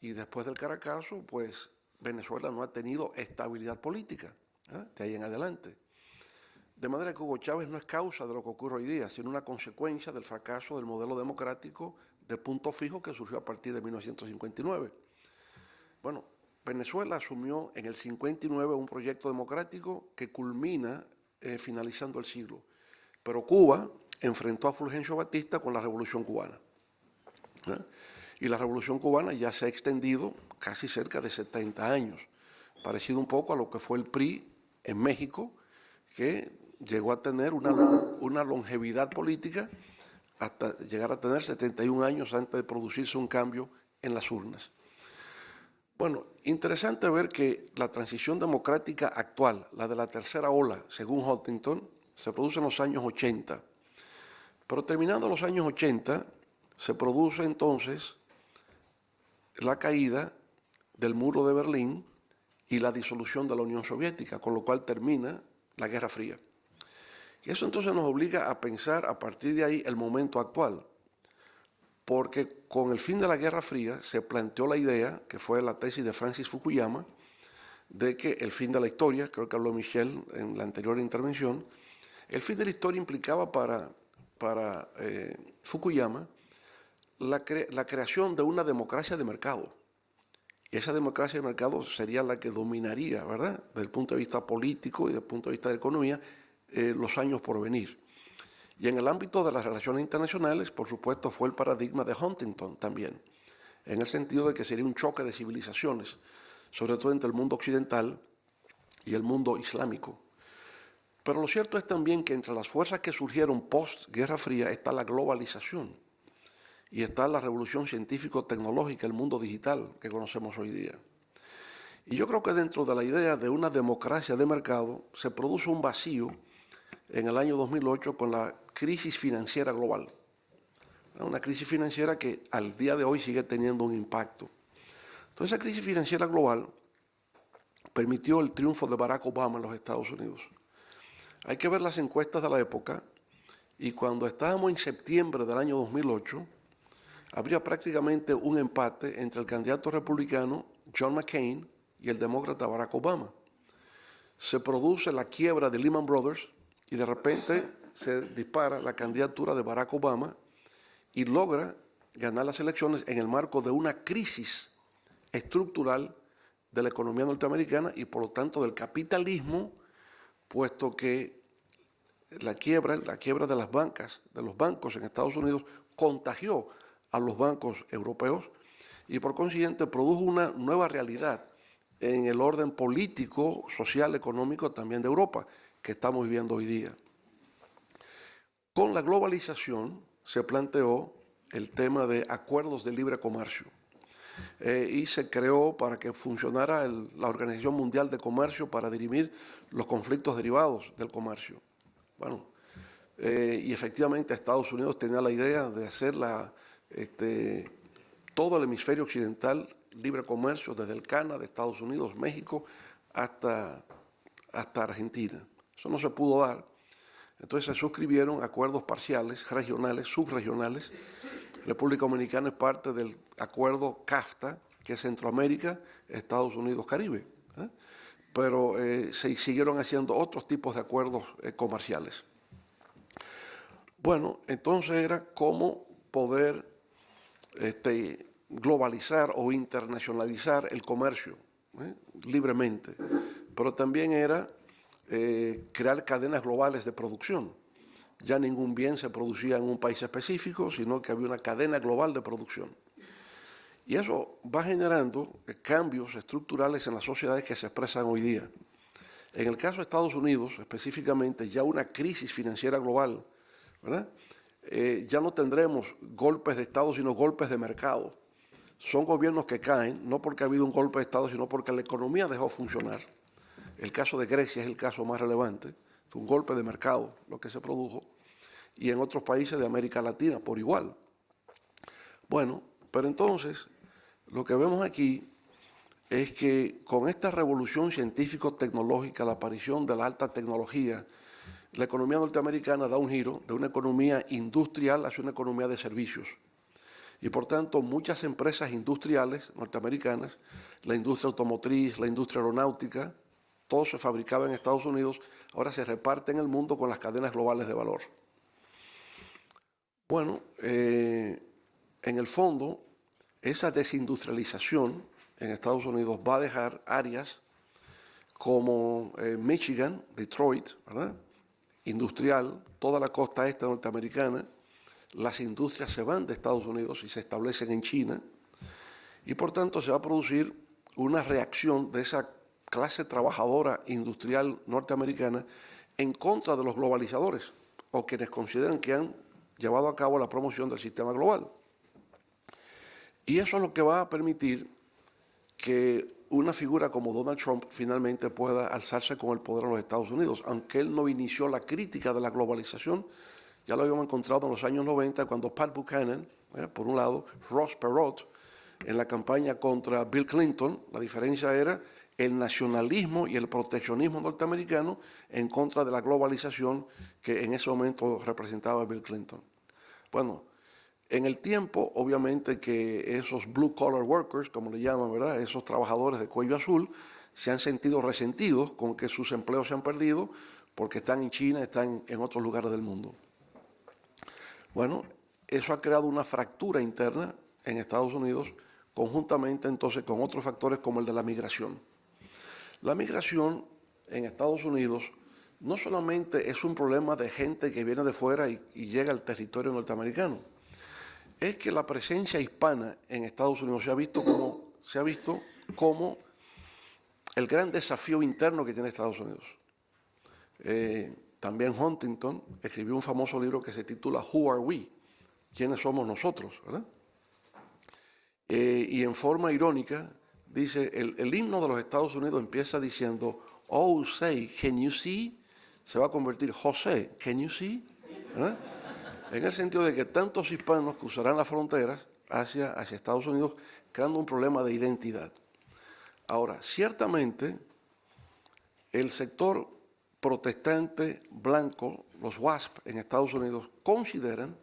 y después del Caracazo, pues Venezuela no ha tenido estabilidad política, de ahí en adelante. De manera que Hugo Chávez no es causa de lo que ocurre hoy día, sino una consecuencia del fracaso del modelo democrático de punto fijo que surgió a partir de 1959. Bueno, Venezuela asumió en el 59 un proyecto democrático que culmina finalizando el siglo. Pero Cuba enfrentó a Fulgencio Batista con la Revolución Cubana. Y la Revolución Cubana ya se ha extendido casi cerca de 70 años, parecido un poco a lo que fue el PRI en México, que llegó a tener una longevidad política hasta llegar a tener 71 años antes de producirse un cambio en las urnas. Bueno, interesante ver que la transición democrática actual, la de la tercera ola, según Huntington, se produce en los años 80. Pero terminando los años 80, se produce entonces la caída del muro de Berlín y la disolución de la Unión Soviética, con lo cual termina la Guerra Fría. Y eso entonces nos obliga a pensar a partir de ahí el momento actual, porque con el fin de la Guerra Fría se planteó la idea, que fue la tesis de Francis Fukuyama, de que el fin de la historia, creo que habló Michelle en la anterior intervención, el fin de la historia implicaba para Fukuyama la creación de una democracia de mercado. Y esa democracia de mercado sería la que dominaría, ¿verdad?, desde el punto de vista político y desde el punto de vista de economía, los años por venir. Y en el ámbito de las relaciones internacionales, por supuesto, fue el paradigma de Huntington también, en el sentido de que sería un choque de civilizaciones, sobre todo entre el mundo occidental y el mundo islámico. Pero lo cierto es también que entre las fuerzas que surgieron post-Guerra Fría está la globalización y está la revolución científico-tecnológica, el mundo digital que conocemos hoy día. Y yo creo que dentro de la idea de una democracia de mercado se produce un vacío en el año 2008 con la crisis financiera global. Una crisis financiera que al día de hoy sigue teniendo un impacto. Entonces, esa crisis financiera global permitió el triunfo de Barack Obama en los Estados Unidos. Hay que ver las encuestas de la época, y cuando estábamos en septiembre del año 2008, habría prácticamente un empate entre el candidato republicano John McCain y el demócrata Barack Obama. Se produce la quiebra de Lehman Brothers y de repente se dispara la candidatura de Barack Obama y logra ganar las elecciones en el marco de una crisis estructural de la economía norteamericana y por lo tanto del capitalismo, puesto que la quiebra de las bancas, de los bancos en Estados Unidos, contagió a los bancos europeos y por consiguiente produjo una nueva realidad en el orden político, social, económico también de Europa, que estamos viviendo hoy día. Con la globalización se planteó el tema de acuerdos de libre comercio y se creó para que funcionara la Organización Mundial de Comercio para dirimir los conflictos derivados del comercio. Bueno, y efectivamente Estados Unidos tenía la idea de hacer todo el hemisferio occidental libre comercio, desde el Canadá, Estados Unidos, México, hasta Argentina. Eso no se pudo dar. Entonces se suscribieron acuerdos parciales, regionales, subregionales, República Dominicana es parte del acuerdo CAFTA, que es Centroamérica, Estados Unidos, Caribe. Pero se siguieron haciendo otros tipos de acuerdos comerciales. Bueno, entonces era cómo poder globalizar o internacionalizar el comercio libremente, pero también era crear cadenas globales de producción. Ya ningún bien se producía en un país específico, sino que había una cadena global de producción. Y eso va generando cambios estructurales en las sociedades que se expresan hoy día. En el caso de Estados Unidos, específicamente, ya una crisis financiera global, ¿verdad? Ya no tendremos golpes de Estado, sino golpes de mercado. Son gobiernos que caen, no porque ha habido un golpe de Estado, sino porque la economía dejó funcionar. El caso de Grecia es el caso más relevante. Fue un golpe de mercado lo que se produjo. Y en otros países de América Latina, por igual. Bueno, pero entonces, lo que vemos aquí es que con esta revolución científico-tecnológica, la aparición de la alta tecnología, la economía norteamericana da un giro de una economía industrial hacia una economía de servicios. Y por tanto, muchas empresas industriales norteamericanas, la industria automotriz, la industria aeronáutica, todo se fabricaba en Estados Unidos, ahora se reparte en el mundo con las cadenas globales de valor. Bueno, en el fondo, esa desindustrialización en Estados Unidos va a dejar áreas como Michigan, Detroit, ¿verdad? Industrial, toda la costa este norteamericana. Las industrias se van de Estados Unidos y se establecen en China. Y por tanto se va a producir una reacción de esa clase trabajadora industrial norteamericana en contra de los globalizadores o quienes consideran que han llevado a cabo la promoción del sistema global. Y eso es lo que va a permitir que una figura como Donald Trump finalmente pueda alzarse con el poder en los Estados Unidos, aunque él no inició la crítica de la globalización. Ya lo habíamos encontrado en los años 90 cuando Pat Buchanan, por un lado, Ross Perot, en la campaña contra Bill Clinton, la diferencia era el nacionalismo y el proteccionismo norteamericano en contra de la globalización que en ese momento representaba Bill Clinton. Bueno, en el tiempo, obviamente que esos blue collar workers, como le llaman, ¿verdad? Esos trabajadores de cuello azul, se han sentido resentidos con que sus empleos se han perdido porque están en China, están en otros lugares del mundo. Bueno, eso ha creado una fractura interna en Estados Unidos, conjuntamente entonces con otros factores como el de la migración. La migración en Estados Unidos no solamente es un problema de gente que viene de fuera y llega al territorio norteamericano, es que la presencia hispana en Estados Unidos se ha visto como el gran desafío interno que tiene Estados Unidos. También Huntington escribió un famoso libro que se titula Who Are We? ¿Quiénes somos nosotros? ¿Verdad? Y en forma irónica dice, el himno de los Estados Unidos empieza diciendo, oh, say, can you see? Se va a convertir, José, can you see? ¿Verdad? En el sentido de que tantos hispanos cruzarán las fronteras hacia Estados Unidos, creando un problema de identidad. Ahora, ciertamente, el sector protestante blanco, los WASP en Estados Unidos, consideran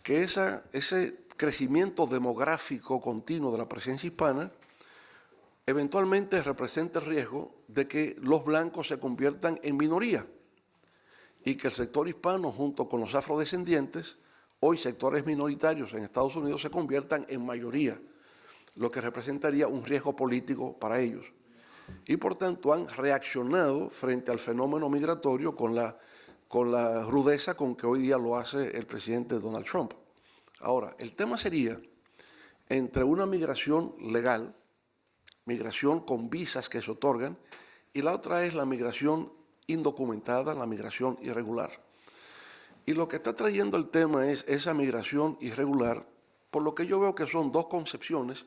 que ese crecimiento demográfico continuo de la presencia hispana eventualmente representa el riesgo de que los blancos se conviertan en minoría y que el sector hispano, junto con los afrodescendientes, hoy sectores minoritarios en Estados Unidos, se conviertan en mayoría, lo que representaría un riesgo político para ellos. Y por tanto han reaccionado frente al fenómeno migratorio con la rudeza con que hoy día lo hace el presidente Donald Trump. Ahora, el tema sería entre una migración legal, migración con visas que se otorgan, y la otra es la migración indocumentada, la migración irregular. Y lo que está trayendo el tema es esa migración irregular, por lo que yo veo que son dos concepciones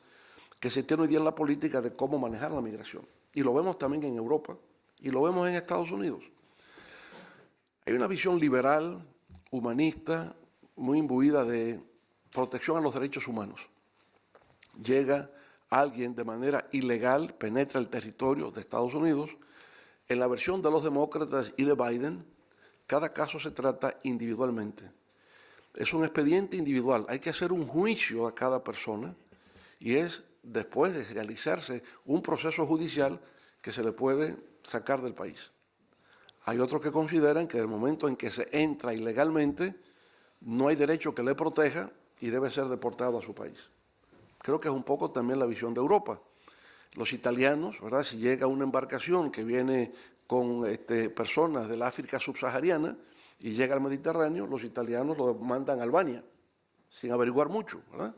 que se tienen hoy día en la política de cómo manejar la migración. Y lo vemos también en Europa y lo vemos en Estados Unidos. Hay una visión liberal, humanista, muy imbuida de protección a los derechos humanos. Llega alguien de manera ilegal, penetra el territorio de Estados Unidos. En la versión de los demócratas y de Biden, cada caso se trata individualmente. es un expediente individual. Hay que hacer un juicio a cada persona y es después de realizarse un proceso judicial que se le puede sacar del país. Hay otros que consideran que del momento en que se entra ilegalmente no hay derecho que le proteja y debe ser deportado a su país. Creo que es un poco también la visión de Europa. Los italianos, ¿verdad? Si llega una embarcación que viene con personas del África subsahariana y llega al Mediterráneo, los italianos lo mandan a Albania, sin averiguar mucho, ¿verdad?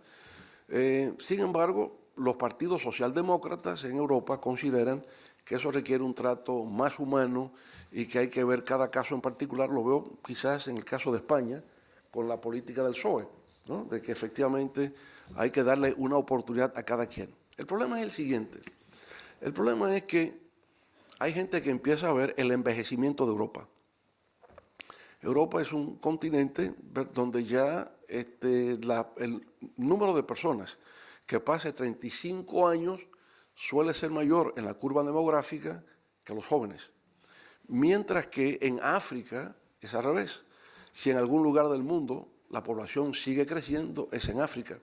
Sin embargo, los partidos socialdemócratas en Europa consideran que eso requiere un trato más humano y que hay que ver cada caso en particular. Lo veo quizás en el caso de España, con la política del PSOE, ¿no? De que efectivamente hay que darle una oportunidad a cada quien. El problema es el siguiente. El problema es que hay gente que empieza a ver el envejecimiento de Europa. Europa es un continente donde ya el número de personas que pase 35 años suele ser mayor en la curva demográfica que los jóvenes. Mientras que en África es al revés. Si en algún lugar del mundo la población sigue creciendo, es en África.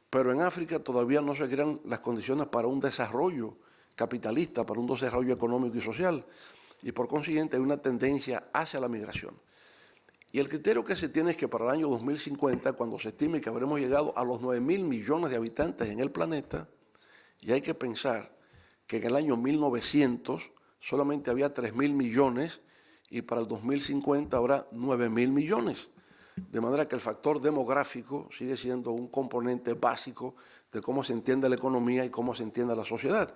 Pero en África todavía no se crean las condiciones para un desarrollo capitalista, para un desarrollo económico y social. Y por consiguiente hay una tendencia hacia la migración. Y el criterio que se tiene es que para el año 2050, cuando se estime que habremos llegado a los 9.000 millones de habitantes en el planeta, y hay que pensar que en el año 1900 solamente había 3.000 millones y para el 2050 habrá 9.000 millones. De manera que el factor demográfico sigue siendo un componente básico de cómo se entiende la economía y cómo se entiende la sociedad.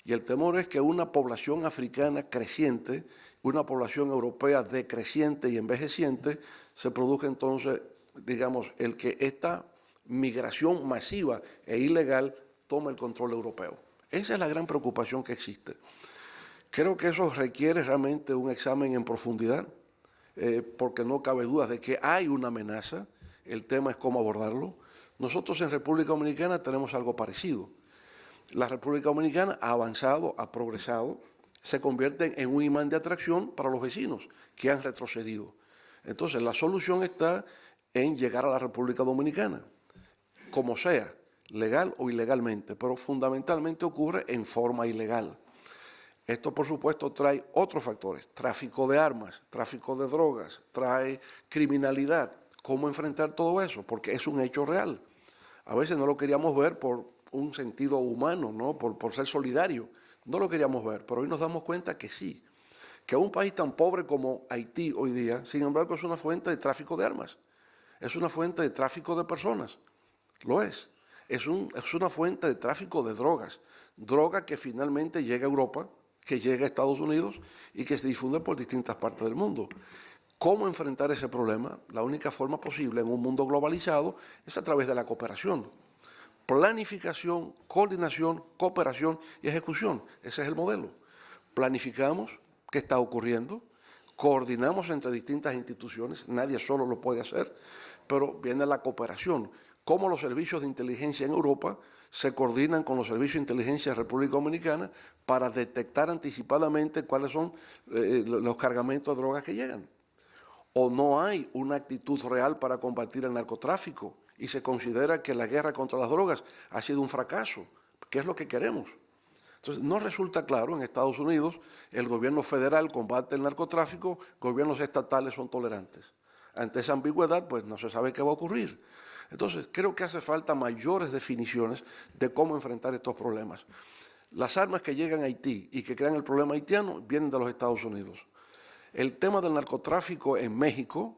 Y el temor es que una población africana creciente, una población europea decreciente y envejeciente, se produzca entonces, digamos, el que esta migración masiva e ilegal tome el control europeo. Esa es la gran preocupación que existe. Creo que eso requiere realmente un examen en profundidad, porque no cabe duda de que hay una amenaza, el tema es cómo abordarlo. Nosotros en República Dominicana tenemos algo parecido. La República Dominicana ha avanzado, ha progresado, se convierte en un imán de atracción para los vecinos que han retrocedido. Entonces, la solución está en llegar a la República Dominicana, como sea, legal o ilegalmente, pero fundamentalmente ocurre en forma ilegal. Esto, por supuesto, trae otros factores, tráfico de armas, tráfico de drogas, trae criminalidad. ¿Cómo enfrentar todo eso? Porque es un hecho real. A veces no lo queríamos ver por un sentido humano, ¿no? por ser solidario. No lo queríamos ver, pero hoy nos damos cuenta que sí. Que un país tan pobre como Haití hoy día, sin embargo, es una fuente de tráfico de armas. Es una fuente de tráfico de personas. Lo es. Es una fuente de tráfico de drogas. Droga que finalmente llega a Europa, que llega a Estados Unidos y que se difunde por distintas partes del mundo. ¿Cómo enfrentar ese problema? La única forma posible en un mundo globalizado es a través de la cooperación. Planificación, coordinación, cooperación y ejecución. Ese es el modelo. Planificamos qué está ocurriendo, coordinamos entre distintas instituciones, nadie solo lo puede hacer, pero viene la cooperación. Cómo los servicios de inteligencia en Europa se coordinan con los servicios de inteligencia de República Dominicana para detectar anticipadamente cuáles son los cargamentos de drogas que llegan. O no hay una actitud real para combatir el narcotráfico y se considera que la guerra contra las drogas ha sido un fracaso. ¿Qué es lo que queremos? Entonces, no resulta claro, en Estados Unidos el gobierno federal combate el narcotráfico, gobiernos estatales son tolerantes. Ante esa ambigüedad, pues no se sabe qué va a ocurrir. Entonces, creo que hace falta mayores definiciones de cómo enfrentar estos problemas. Las armas que llegan a Haití y que crean el problema haitiano vienen de los Estados Unidos. El tema del narcotráfico en México,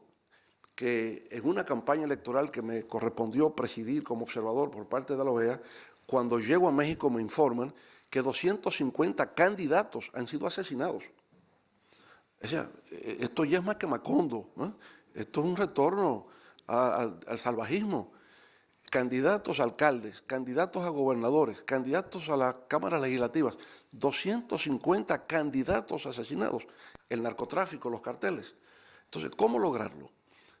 que en una campaña electoral que me correspondió presidir como observador por parte de la OEA, cuando llego a México me informan que 250 candidatos han sido asesinados. O sea, esto ya es más que Macondo, ¿no? Esto es un retorno al salvajismo. Candidatos a alcaldes, candidatos a gobernadores, candidatos a las cámaras legislativas, 250 candidatos asesinados, el narcotráfico, los carteles. Entonces, ¿cómo lograrlo?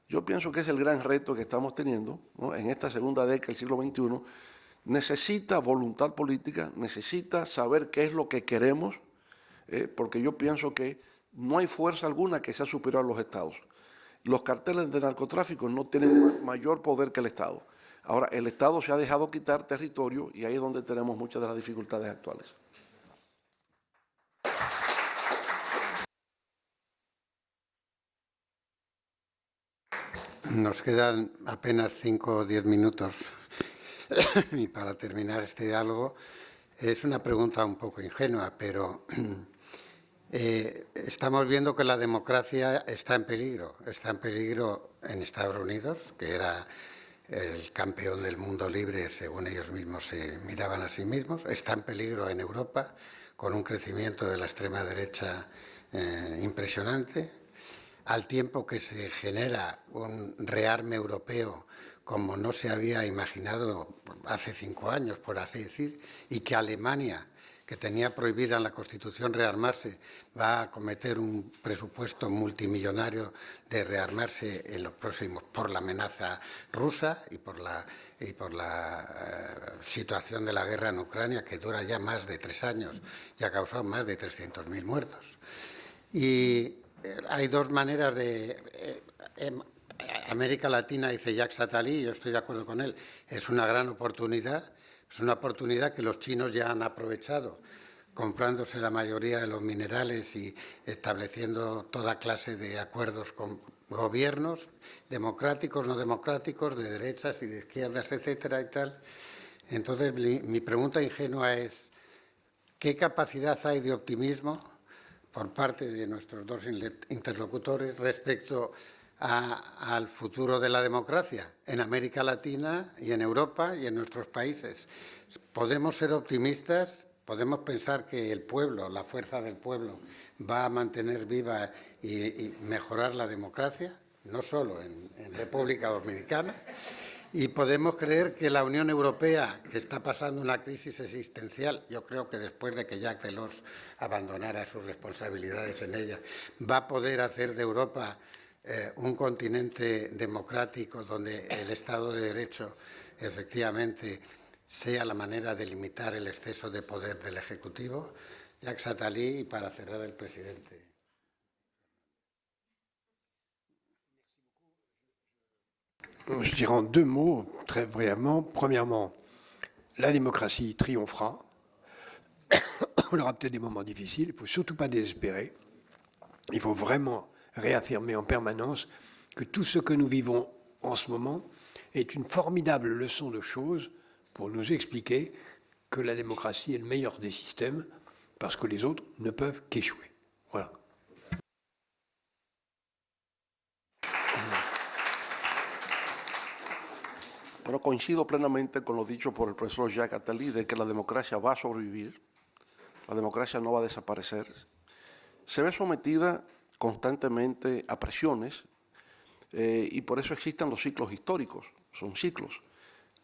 Yo pienso que es el gran reto que estamos teniendo, ¿no? En esta segunda década del siglo XXI. Necesita voluntad política, necesita saber qué es lo que queremos, porque yo pienso que no hay fuerza alguna que sea superior a los estados. los carteles de narcotráfico no tienen mayor poder que el Estado. Ahora, el Estado se ha dejado quitar territorio y ahí es donde tenemos muchas de las dificultades actuales. Nos quedan apenas 5 o 10 minutos y para terminar este diálogo es una pregunta un poco ingenua, pero estamos viendo que la democracia está en peligro en Estados Unidos, que era el campeón del mundo libre, según ellos mismos se miraban a sí mismos, está en peligro en Europa, con un crecimiento de la extrema derecha impresionante, al tiempo que se genera un rearme europeo como no se había imaginado hace 5 años, por así decir, y que Alemania, que tenía prohibida en la Constitución rearmarse, va a cometer un presupuesto multimillonario de rearmarse en los próximos por la amenaza rusa y por la situación de la guerra en Ucrania, que dura ya más de 3 años y ha causado más de 300.000 muertos. Y hay dos maneras de... América Latina, dice Jacques Attali, yo estoy de acuerdo con él, es una gran oportunidad, es una oportunidad que los chinos ya han aprovechado, comprándose la mayoría de los minerales y estableciendo toda clase de acuerdos con gobiernos democráticos, no democráticos, de derechas y de izquierdas, etcétera y tal. Entonces, mi pregunta ingenua es, ¿qué capacidad hay de optimismo por parte de nuestros dos interlocutores respecto al futuro de la democracia en América Latina y en Europa y en nuestros países? ¿Podemos ser optimistas? ¿Podemos pensar que el pueblo, la fuerza del pueblo, va a mantener viva y mejorar la democracia? No solo en República Dominicana. Y podemos creer que la Unión Europea, que está pasando una crisis existencial, yo creo que después de que Jacques Delors abandonara sus responsabilidades en ella, va a poder hacer de Europa un continente democrático donde el Estado de Derecho efectivamente sea la manera de limitar el exceso de poder del Ejecutivo. Jacques Attali, y para cerrar el presidente. Je dirais en 2 mots, très brièvement. Premièrement, la démocratie triomphera. On aura peut-être des moments difficiles, il ne faut surtout pas désespérer. Il faut vraiment réaffirmer en permanence que tout ce que nous vivons en ce moment est une formidable leçon de choses pour nous expliquer que la démocratie est le meilleur des systèmes parce que les autres ne peuvent qu'échouer. Voilà. Pero coincido plenamente con lo dicho por el profesor Jacques Attali de que la democracia va a sobrevivir, la democracia no va a desaparecer. Se ve sometida constantemente a presiones y por eso existen los ciclos históricos, son ciclos.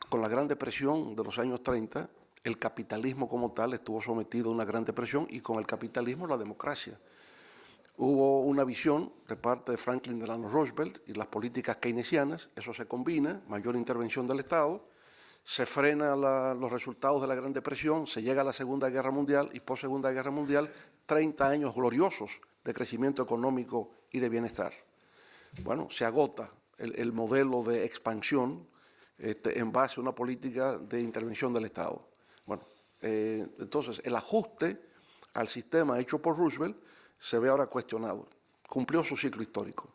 Con la Gran Depresión de los años 30, el capitalismo como tal estuvo sometido a una gran depresión y con el capitalismo la democracia. Hubo una visión de parte de Franklin Delano Roosevelt y las políticas keynesianas, eso se combina, mayor intervención del Estado, se frena los resultados de la Gran Depresión, se llega a la Segunda Guerra Mundial y post-Segunda Guerra Mundial, 30 años gloriosos de crecimiento económico y de bienestar. Bueno, se agota el modelo de expansión en base a una política de intervención del Estado. Bueno, entonces el ajuste al sistema hecho por Roosevelt se ve ahora cuestionado. Cumplió su ciclo histórico.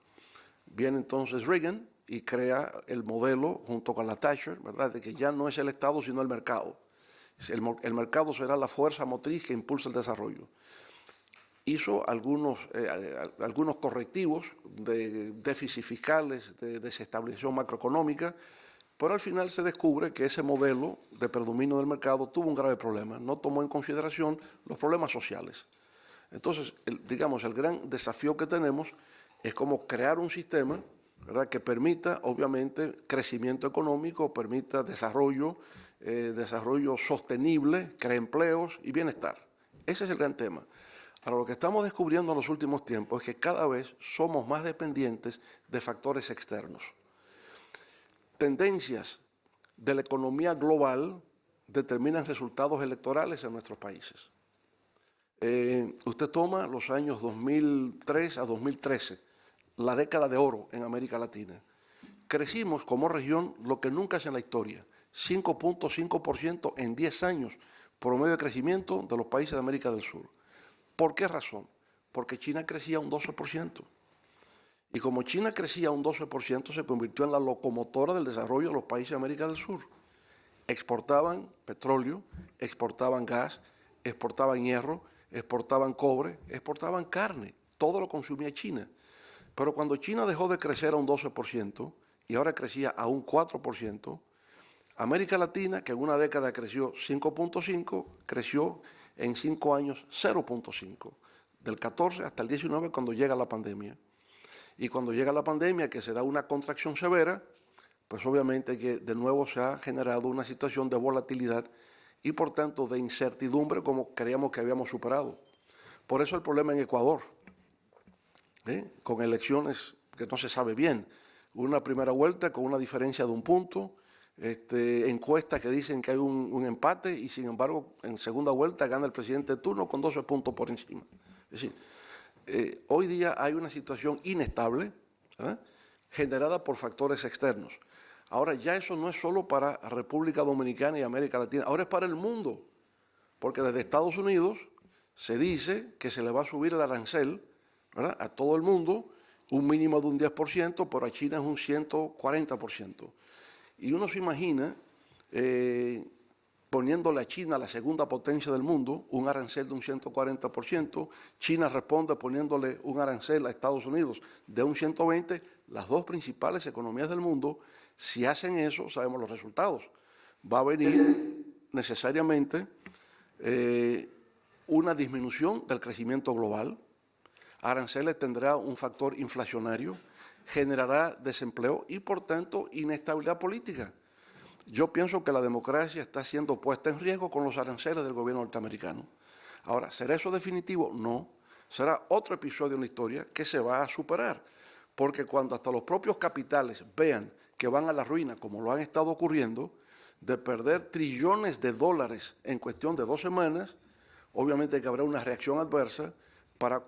Viene entonces Reagan y crea el modelo junto con la Thatcher, ¿verdad?, de que ya no es el Estado sino el mercado. El mercado será la fuerza motriz que impulsa el desarrollo. Hizo algunos correctivos de déficits fiscales, de desestabilización macroeconómica, pero al final se descubre que ese modelo de predominio del mercado tuvo un grave problema, no tomó en consideración los problemas sociales. Entonces, digamos, el gran desafío que tenemos es cómo crear un sistema, ¿verdad?, que permita, obviamente, crecimiento económico, permita desarrollo sostenible, cree empleos y bienestar. Ese es el gran tema. Ahora, lo que estamos descubriendo en los últimos tiempos es que cada vez somos más dependientes de factores externos. Tendencias de la economía global determinan resultados electorales en nuestros países. Usted toma los años 2003 a 2013, la década de oro en América Latina. Crecimos como región lo que nunca es en la historia, 5.5% en 10 años, promedio de crecimiento de los países de América del Sur. ¿Por qué razón? Porque China crecía un 12%. Y como China crecía un 12%, se convirtió en la locomotora del desarrollo de los países de América del Sur. Exportaban petróleo, exportaban gas, exportaban hierro, exportaban cobre, exportaban carne. Todo lo consumía China. Pero cuando China dejó de crecer a un 12% y ahora crecía a un 4%, América Latina, que en una década creció 5.5, creció en 5 años 0.5, del 14 hasta el 19 cuando llega la pandemia. Y cuando llega la pandemia, que se da una contracción severa, pues obviamente que de nuevo se ha generado una situación de volatilidad y por tanto de incertidumbre como creíamos que habíamos superado. Por eso el problema en Ecuador, con elecciones que no se sabe bien, una primera vuelta con una diferencia de 1 punto, encuestas que dicen que hay un empate y sin embargo en segunda vuelta gana el presidente de turno con 12 puntos por encima. Es decir, hoy día hay una situación inestable generada por factores externos. Ahora ya eso no es solo para República Dominicana y América Latina, ahora es para el mundo, porque desde Estados Unidos se dice que se le va a subir el arancel, ¿verdad?, a todo el mundo, un mínimo de un 10%, pero a China es un 140%. Y uno se imagina poniéndole a China, la segunda potencia del mundo, un arancel de un 140%, China responde poniéndole un arancel a Estados Unidos de un 120%, las dos principales economías del mundo, si hacen eso, sabemos los resultados. Va a venir necesariamente una disminución del crecimiento global, aranceles tendrá un factor inflacionario, generará desempleo y, por tanto, inestabilidad política. Yo pienso que la democracia está siendo puesta en riesgo con los aranceles del gobierno norteamericano. Ahora, ¿será eso definitivo? No. Será otro episodio en la historia que se va a superar, porque cuando hasta los propios capitales vean que van a la ruina, como lo han estado ocurriendo, de perder trillones de dólares en cuestión de 2 semanas, obviamente que habrá una reacción adversa para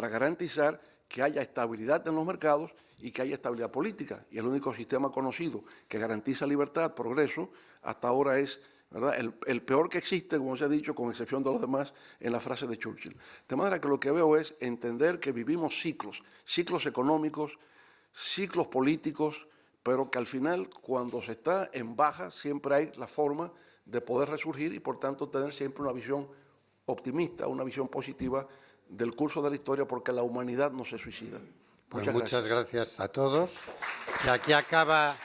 garantizar que haya estabilidad en los mercados y que haya estabilidad política. Y el único sistema conocido que garantiza libertad, progreso, hasta ahora es, ¿verdad?, el peor que existe, como se ha dicho, con excepción de los demás, en la frase de Churchill. De manera que lo que veo es entender que vivimos ciclos económicos, ciclos políticos, pero que al final, cuando se está en baja, siempre hay la forma de poder resurgir y, por tanto, tener siempre una visión optimista, una visión positiva del curso de la historia, porque la humanidad no se suicida. Pues muchas gracias a todos. Y aquí acaba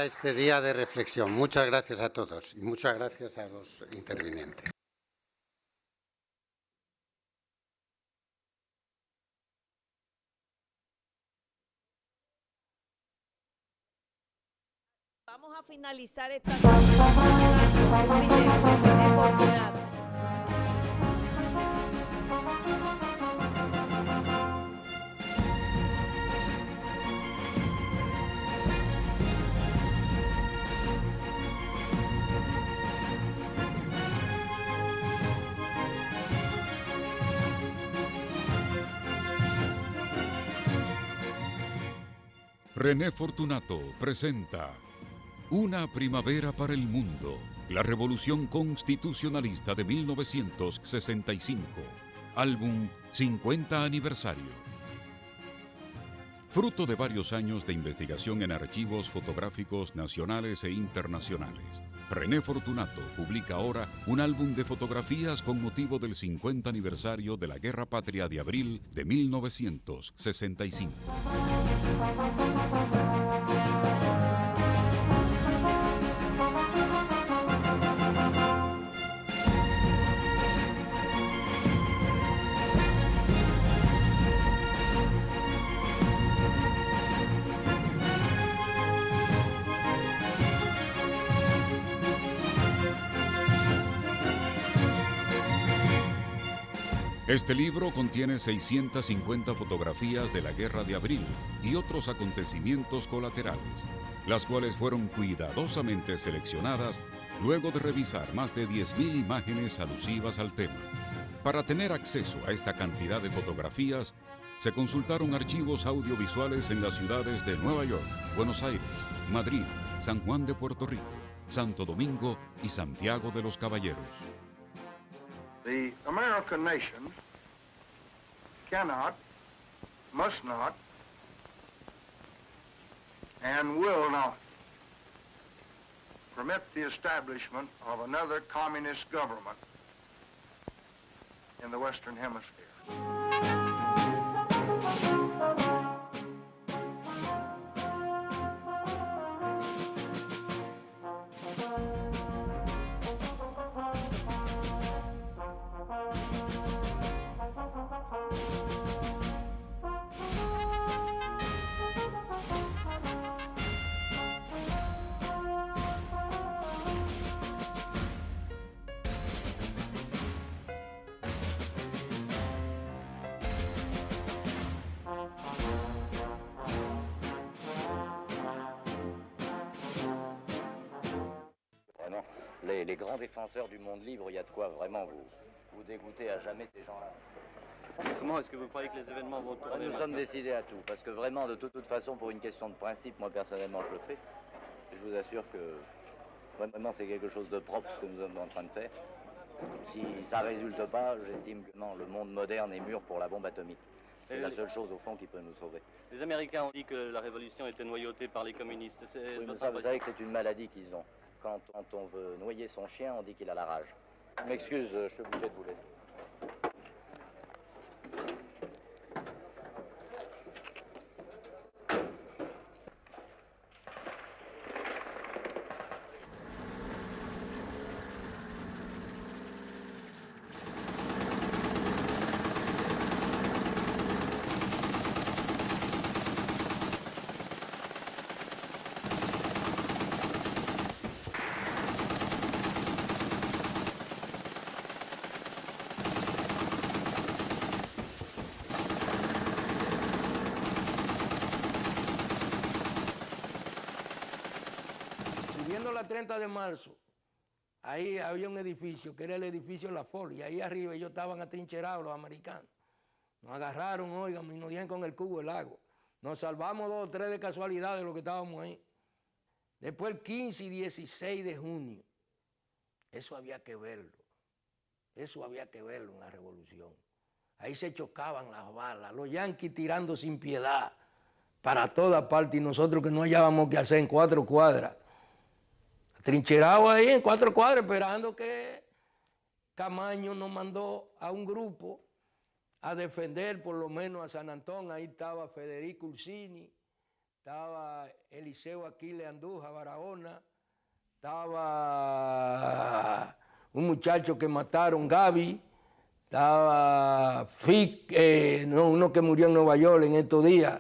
este día de reflexión. Muchas gracias a todos y muchas gracias a los intervinientes. Vamos a finalizar esta un video afortunado. René Fortunato presenta Una primavera para el mundo, la Revolución Constitucionalista de 1965, álbum 50 aniversario. Fruto de varios años de investigación en archivos fotográficos nacionales e internacionales, René Fortunato publica ahora un álbum de fotografías con motivo del 50 aniversario de la Guerra Patria de abril de 1965. Este libro contiene 650 fotografías de la Guerra de Abril y otros acontecimientos colaterales, las cuales fueron cuidadosamente seleccionadas luego de revisar más de 10.000 imágenes alusivas al tema. Para tener acceso a esta cantidad de fotografías, Se consultaron archivos audiovisuales en las ciudades de Nueva York, Buenos Aires, Madrid, San Juan de Puerto Rico, Santo Domingo y Santiago de los Caballeros. The American nation cannot, must not, and will not permit the establishment of another communist government in the Western Hemisphere. Vraiment, les grands défenseurs du monde libre, il y a de quoi vraiment vous dégoûter à jamais de ces gens-là. Comment est-ce que vous croyez que les événements vont tourner? Nous sommes décidés à tout, parce que vraiment, de toute façon, pour une question de principe, moi personnellement, je le fais. Et je vous assure que vraiment, c'est quelque chose de propre ce que nous sommes en train de faire. Si ça ne résulte pas, j'estime que non, le monde moderne est mûr pour la bombe atomique. C'est la seule chose, au fond, qui peut nous sauver. Les Américains ont dit que la révolution était noyautée par les communistes. Oui, mais ça, vous savez que c'est une maladie qu'ils ont. Quand on veut noyer son chien, on dit qu'il a la rage. Je m'excuse, je suis obligé de vous laisser. Subiendo la 30 de marzo, ahí había un edificio, que era el edificio La Fol, y ahí arriba ellos estaban atrincherados los americanos. Nos agarraron, oigan, y nos dieron con el cubo del agua. Nos salvamos 2 o 3 de casualidad de los que estábamos ahí. Después el 15 y 16 de junio, eso había que verlo. Eso había que verlo en la revolución. Ahí se chocaban las balas, los yanquis tirando sin piedad para toda parte y nosotros que no hallábamos qué hacer en 4 cuadras. Trincherados ahí en 4 cuadras esperando que Camaño nos mandó a un grupo a defender por lo menos a San Antón. Ahí estaba Federico Ursini, estaba Eliseo Aquiles Andújar Barahona, estaba un muchacho que mataron, Gaby, estaba uno que murió en Nueva York en estos días.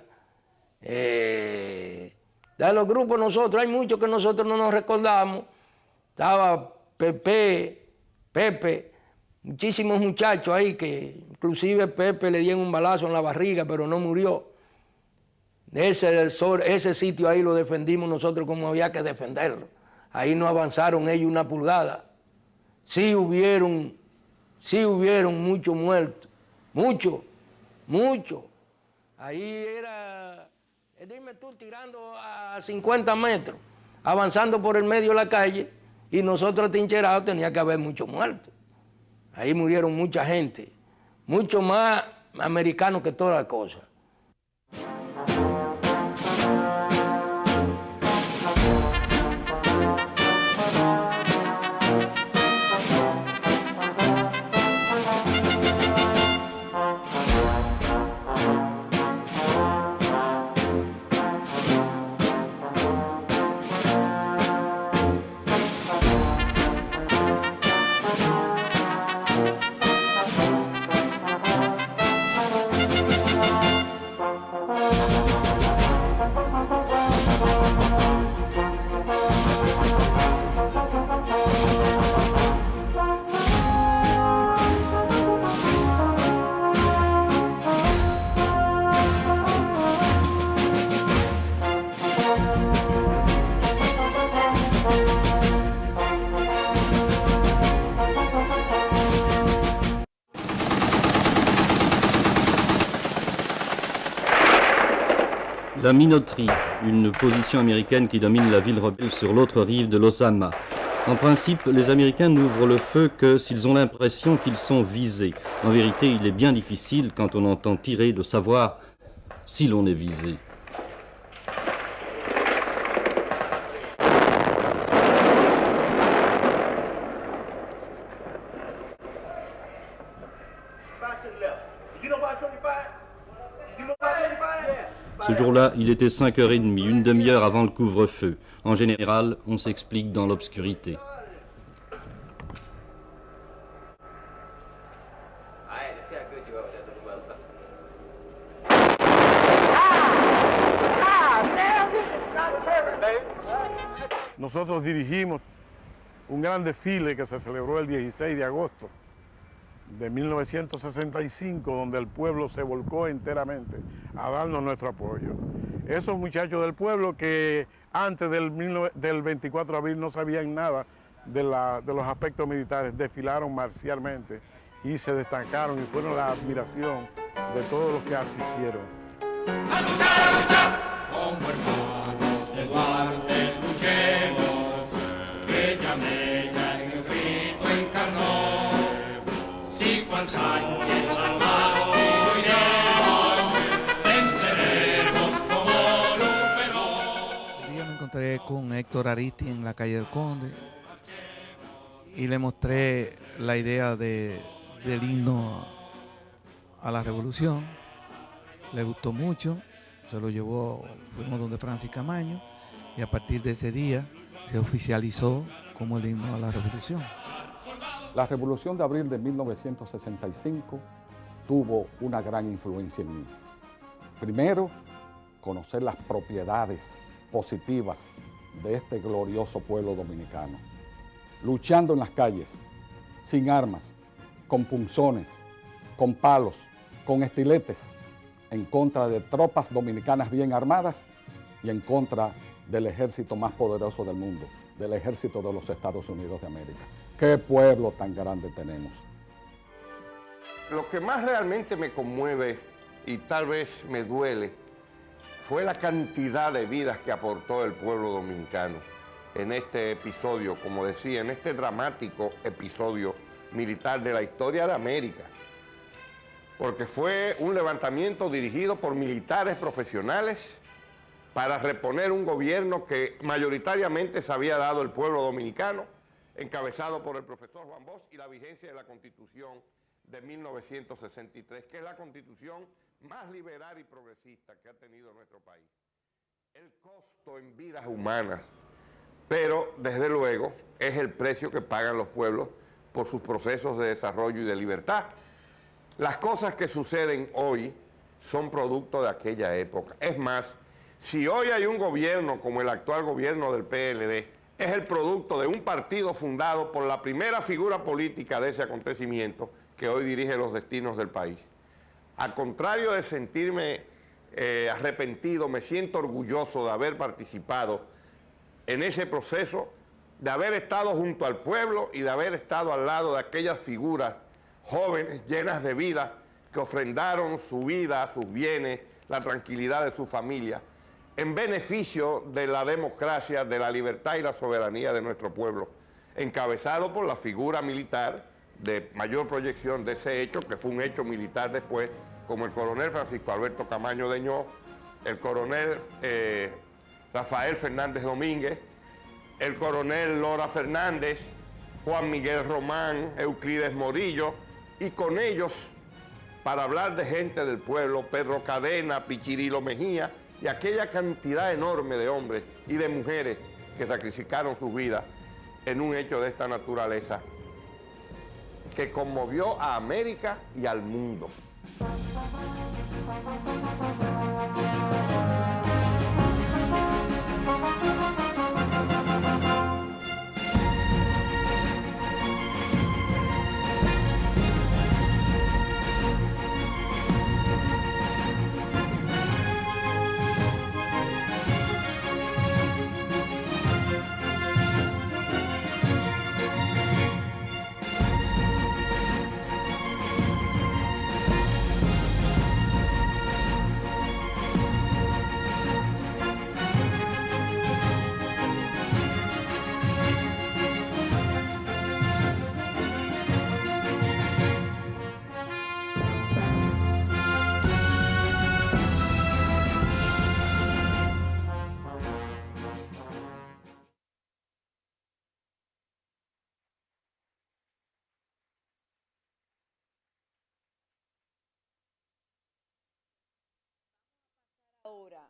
De los grupos nosotros, hay muchos que nosotros no nos recordamos. Estaba Pepe, muchísimos muchachos ahí que inclusive Pepe le dieron un balazo en la barriga, pero no murió. Ese sitio ahí lo defendimos nosotros como había que defenderlo. Ahí no avanzaron ellos una pulgada. Sí hubieron muchos muertos, muchos. Ahí era, dime tú, tirando a 50 metros, avanzando por el medio de la calle, y nosotros atrincherados tenía que haber muchos muertos. Ahí murieron mucha gente, mucho más americanos que toda la cosa. La minoterie, une position américaine qui domine la ville rebelle sur l'autre rive de l'Osama. En principe, les Américains n'ouvrent le feu que s'ils ont l'impression qu'ils sont visés. En vérité, il est bien difficile, quand on entend tirer, de savoir si l'on est visé. Ce jour-là, il était 5h30, une demi-heure avant le couvre-feu. En général, on s'explique dans l'obscurité. Nosotros dirigimos un gran desfile que se celebró el 16 de agosto de 1965, donde el pueblo se volcó enteramente a darnos nuestro apoyo. Esos muchachos del pueblo que antes del 24 de abril no sabían nada de los aspectos militares, desfilaron marcialmente y se destacaron y fueron la admiración de todos los que asistieron. ¡A luchar! Como hermanos de Duarte luchemos, que Yamena en el grito encarnó. Si Juan Sánchez Almagro huiremos, venceremos como Luperón. Un día me encontré con Héctor Aristi en la calle del Conde y le mostré la idea del himno a la revolución. Le gustó mucho, se lo llevó, fuimos donde Francis Camaño y a partir de ese día se oficializó como el himno a la revolución. La Revolución de Abril de 1965 tuvo una gran influencia en mí. Primero, conocer las propiedades positivas de este glorioso pueblo dominicano, luchando en las calles, sin armas, con punzones, con palos, con estiletes, en contra de tropas dominicanas bien armadas y en contra del ejército más poderoso del mundo, del ejército de los Estados Unidos de América. ¡Qué pueblo tan grande tenemos! Lo que más realmente me conmueve y tal vez me duele fue la cantidad de vidas que aportó el pueblo dominicano en este episodio, como decía, en este dramático episodio militar de la historia de América. Porque fue un levantamiento dirigido por militares profesionales para reponer un gobierno que mayoritariamente se había dado el pueblo dominicano, encabezado por el profesor Juan Bosch, y la vigencia de la Constitución de 1963, que es la Constitución más liberal y progresista que ha tenido nuestro país. El costo en vidas humanas, pero desde luego es el precio que pagan los pueblos por sus procesos de desarrollo y de libertad. Las cosas que suceden hoy son producto de aquella época. Es más, si hoy hay un gobierno como el actual gobierno del PLD, es el producto de un partido fundado por la primera figura política de ese acontecimiento que hoy dirige los destinos del país. Al contrario de sentirme arrepentido, me siento orgulloso de haber participado en ese proceso, de haber estado junto al pueblo y de haber estado al lado de aquellas figuras jóvenes, llenas de vida, que ofrendaron su vida, sus bienes, la tranquilidad de su familia, en beneficio de la democracia, de la libertad y la soberanía de nuestro pueblo, encabezado por la figura militar de mayor proyección de ese hecho, que fue un hecho militar después, como el coronel Francisco Alberto Camaño Deñó, el coronel Rafael Fernández Domínguez, el coronel Lora Fernández, Juan Miguel Román, Euclides Morillo, y con ellos, para hablar de gente del pueblo, Pedro Cadena, Pichirilo Mejía, y aquella cantidad enorme de hombres y de mujeres que sacrificaron sus vidas en un hecho de esta naturaleza que conmovió a América y al mundo. ahora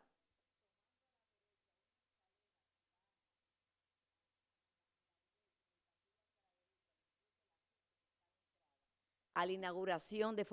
a la inauguración de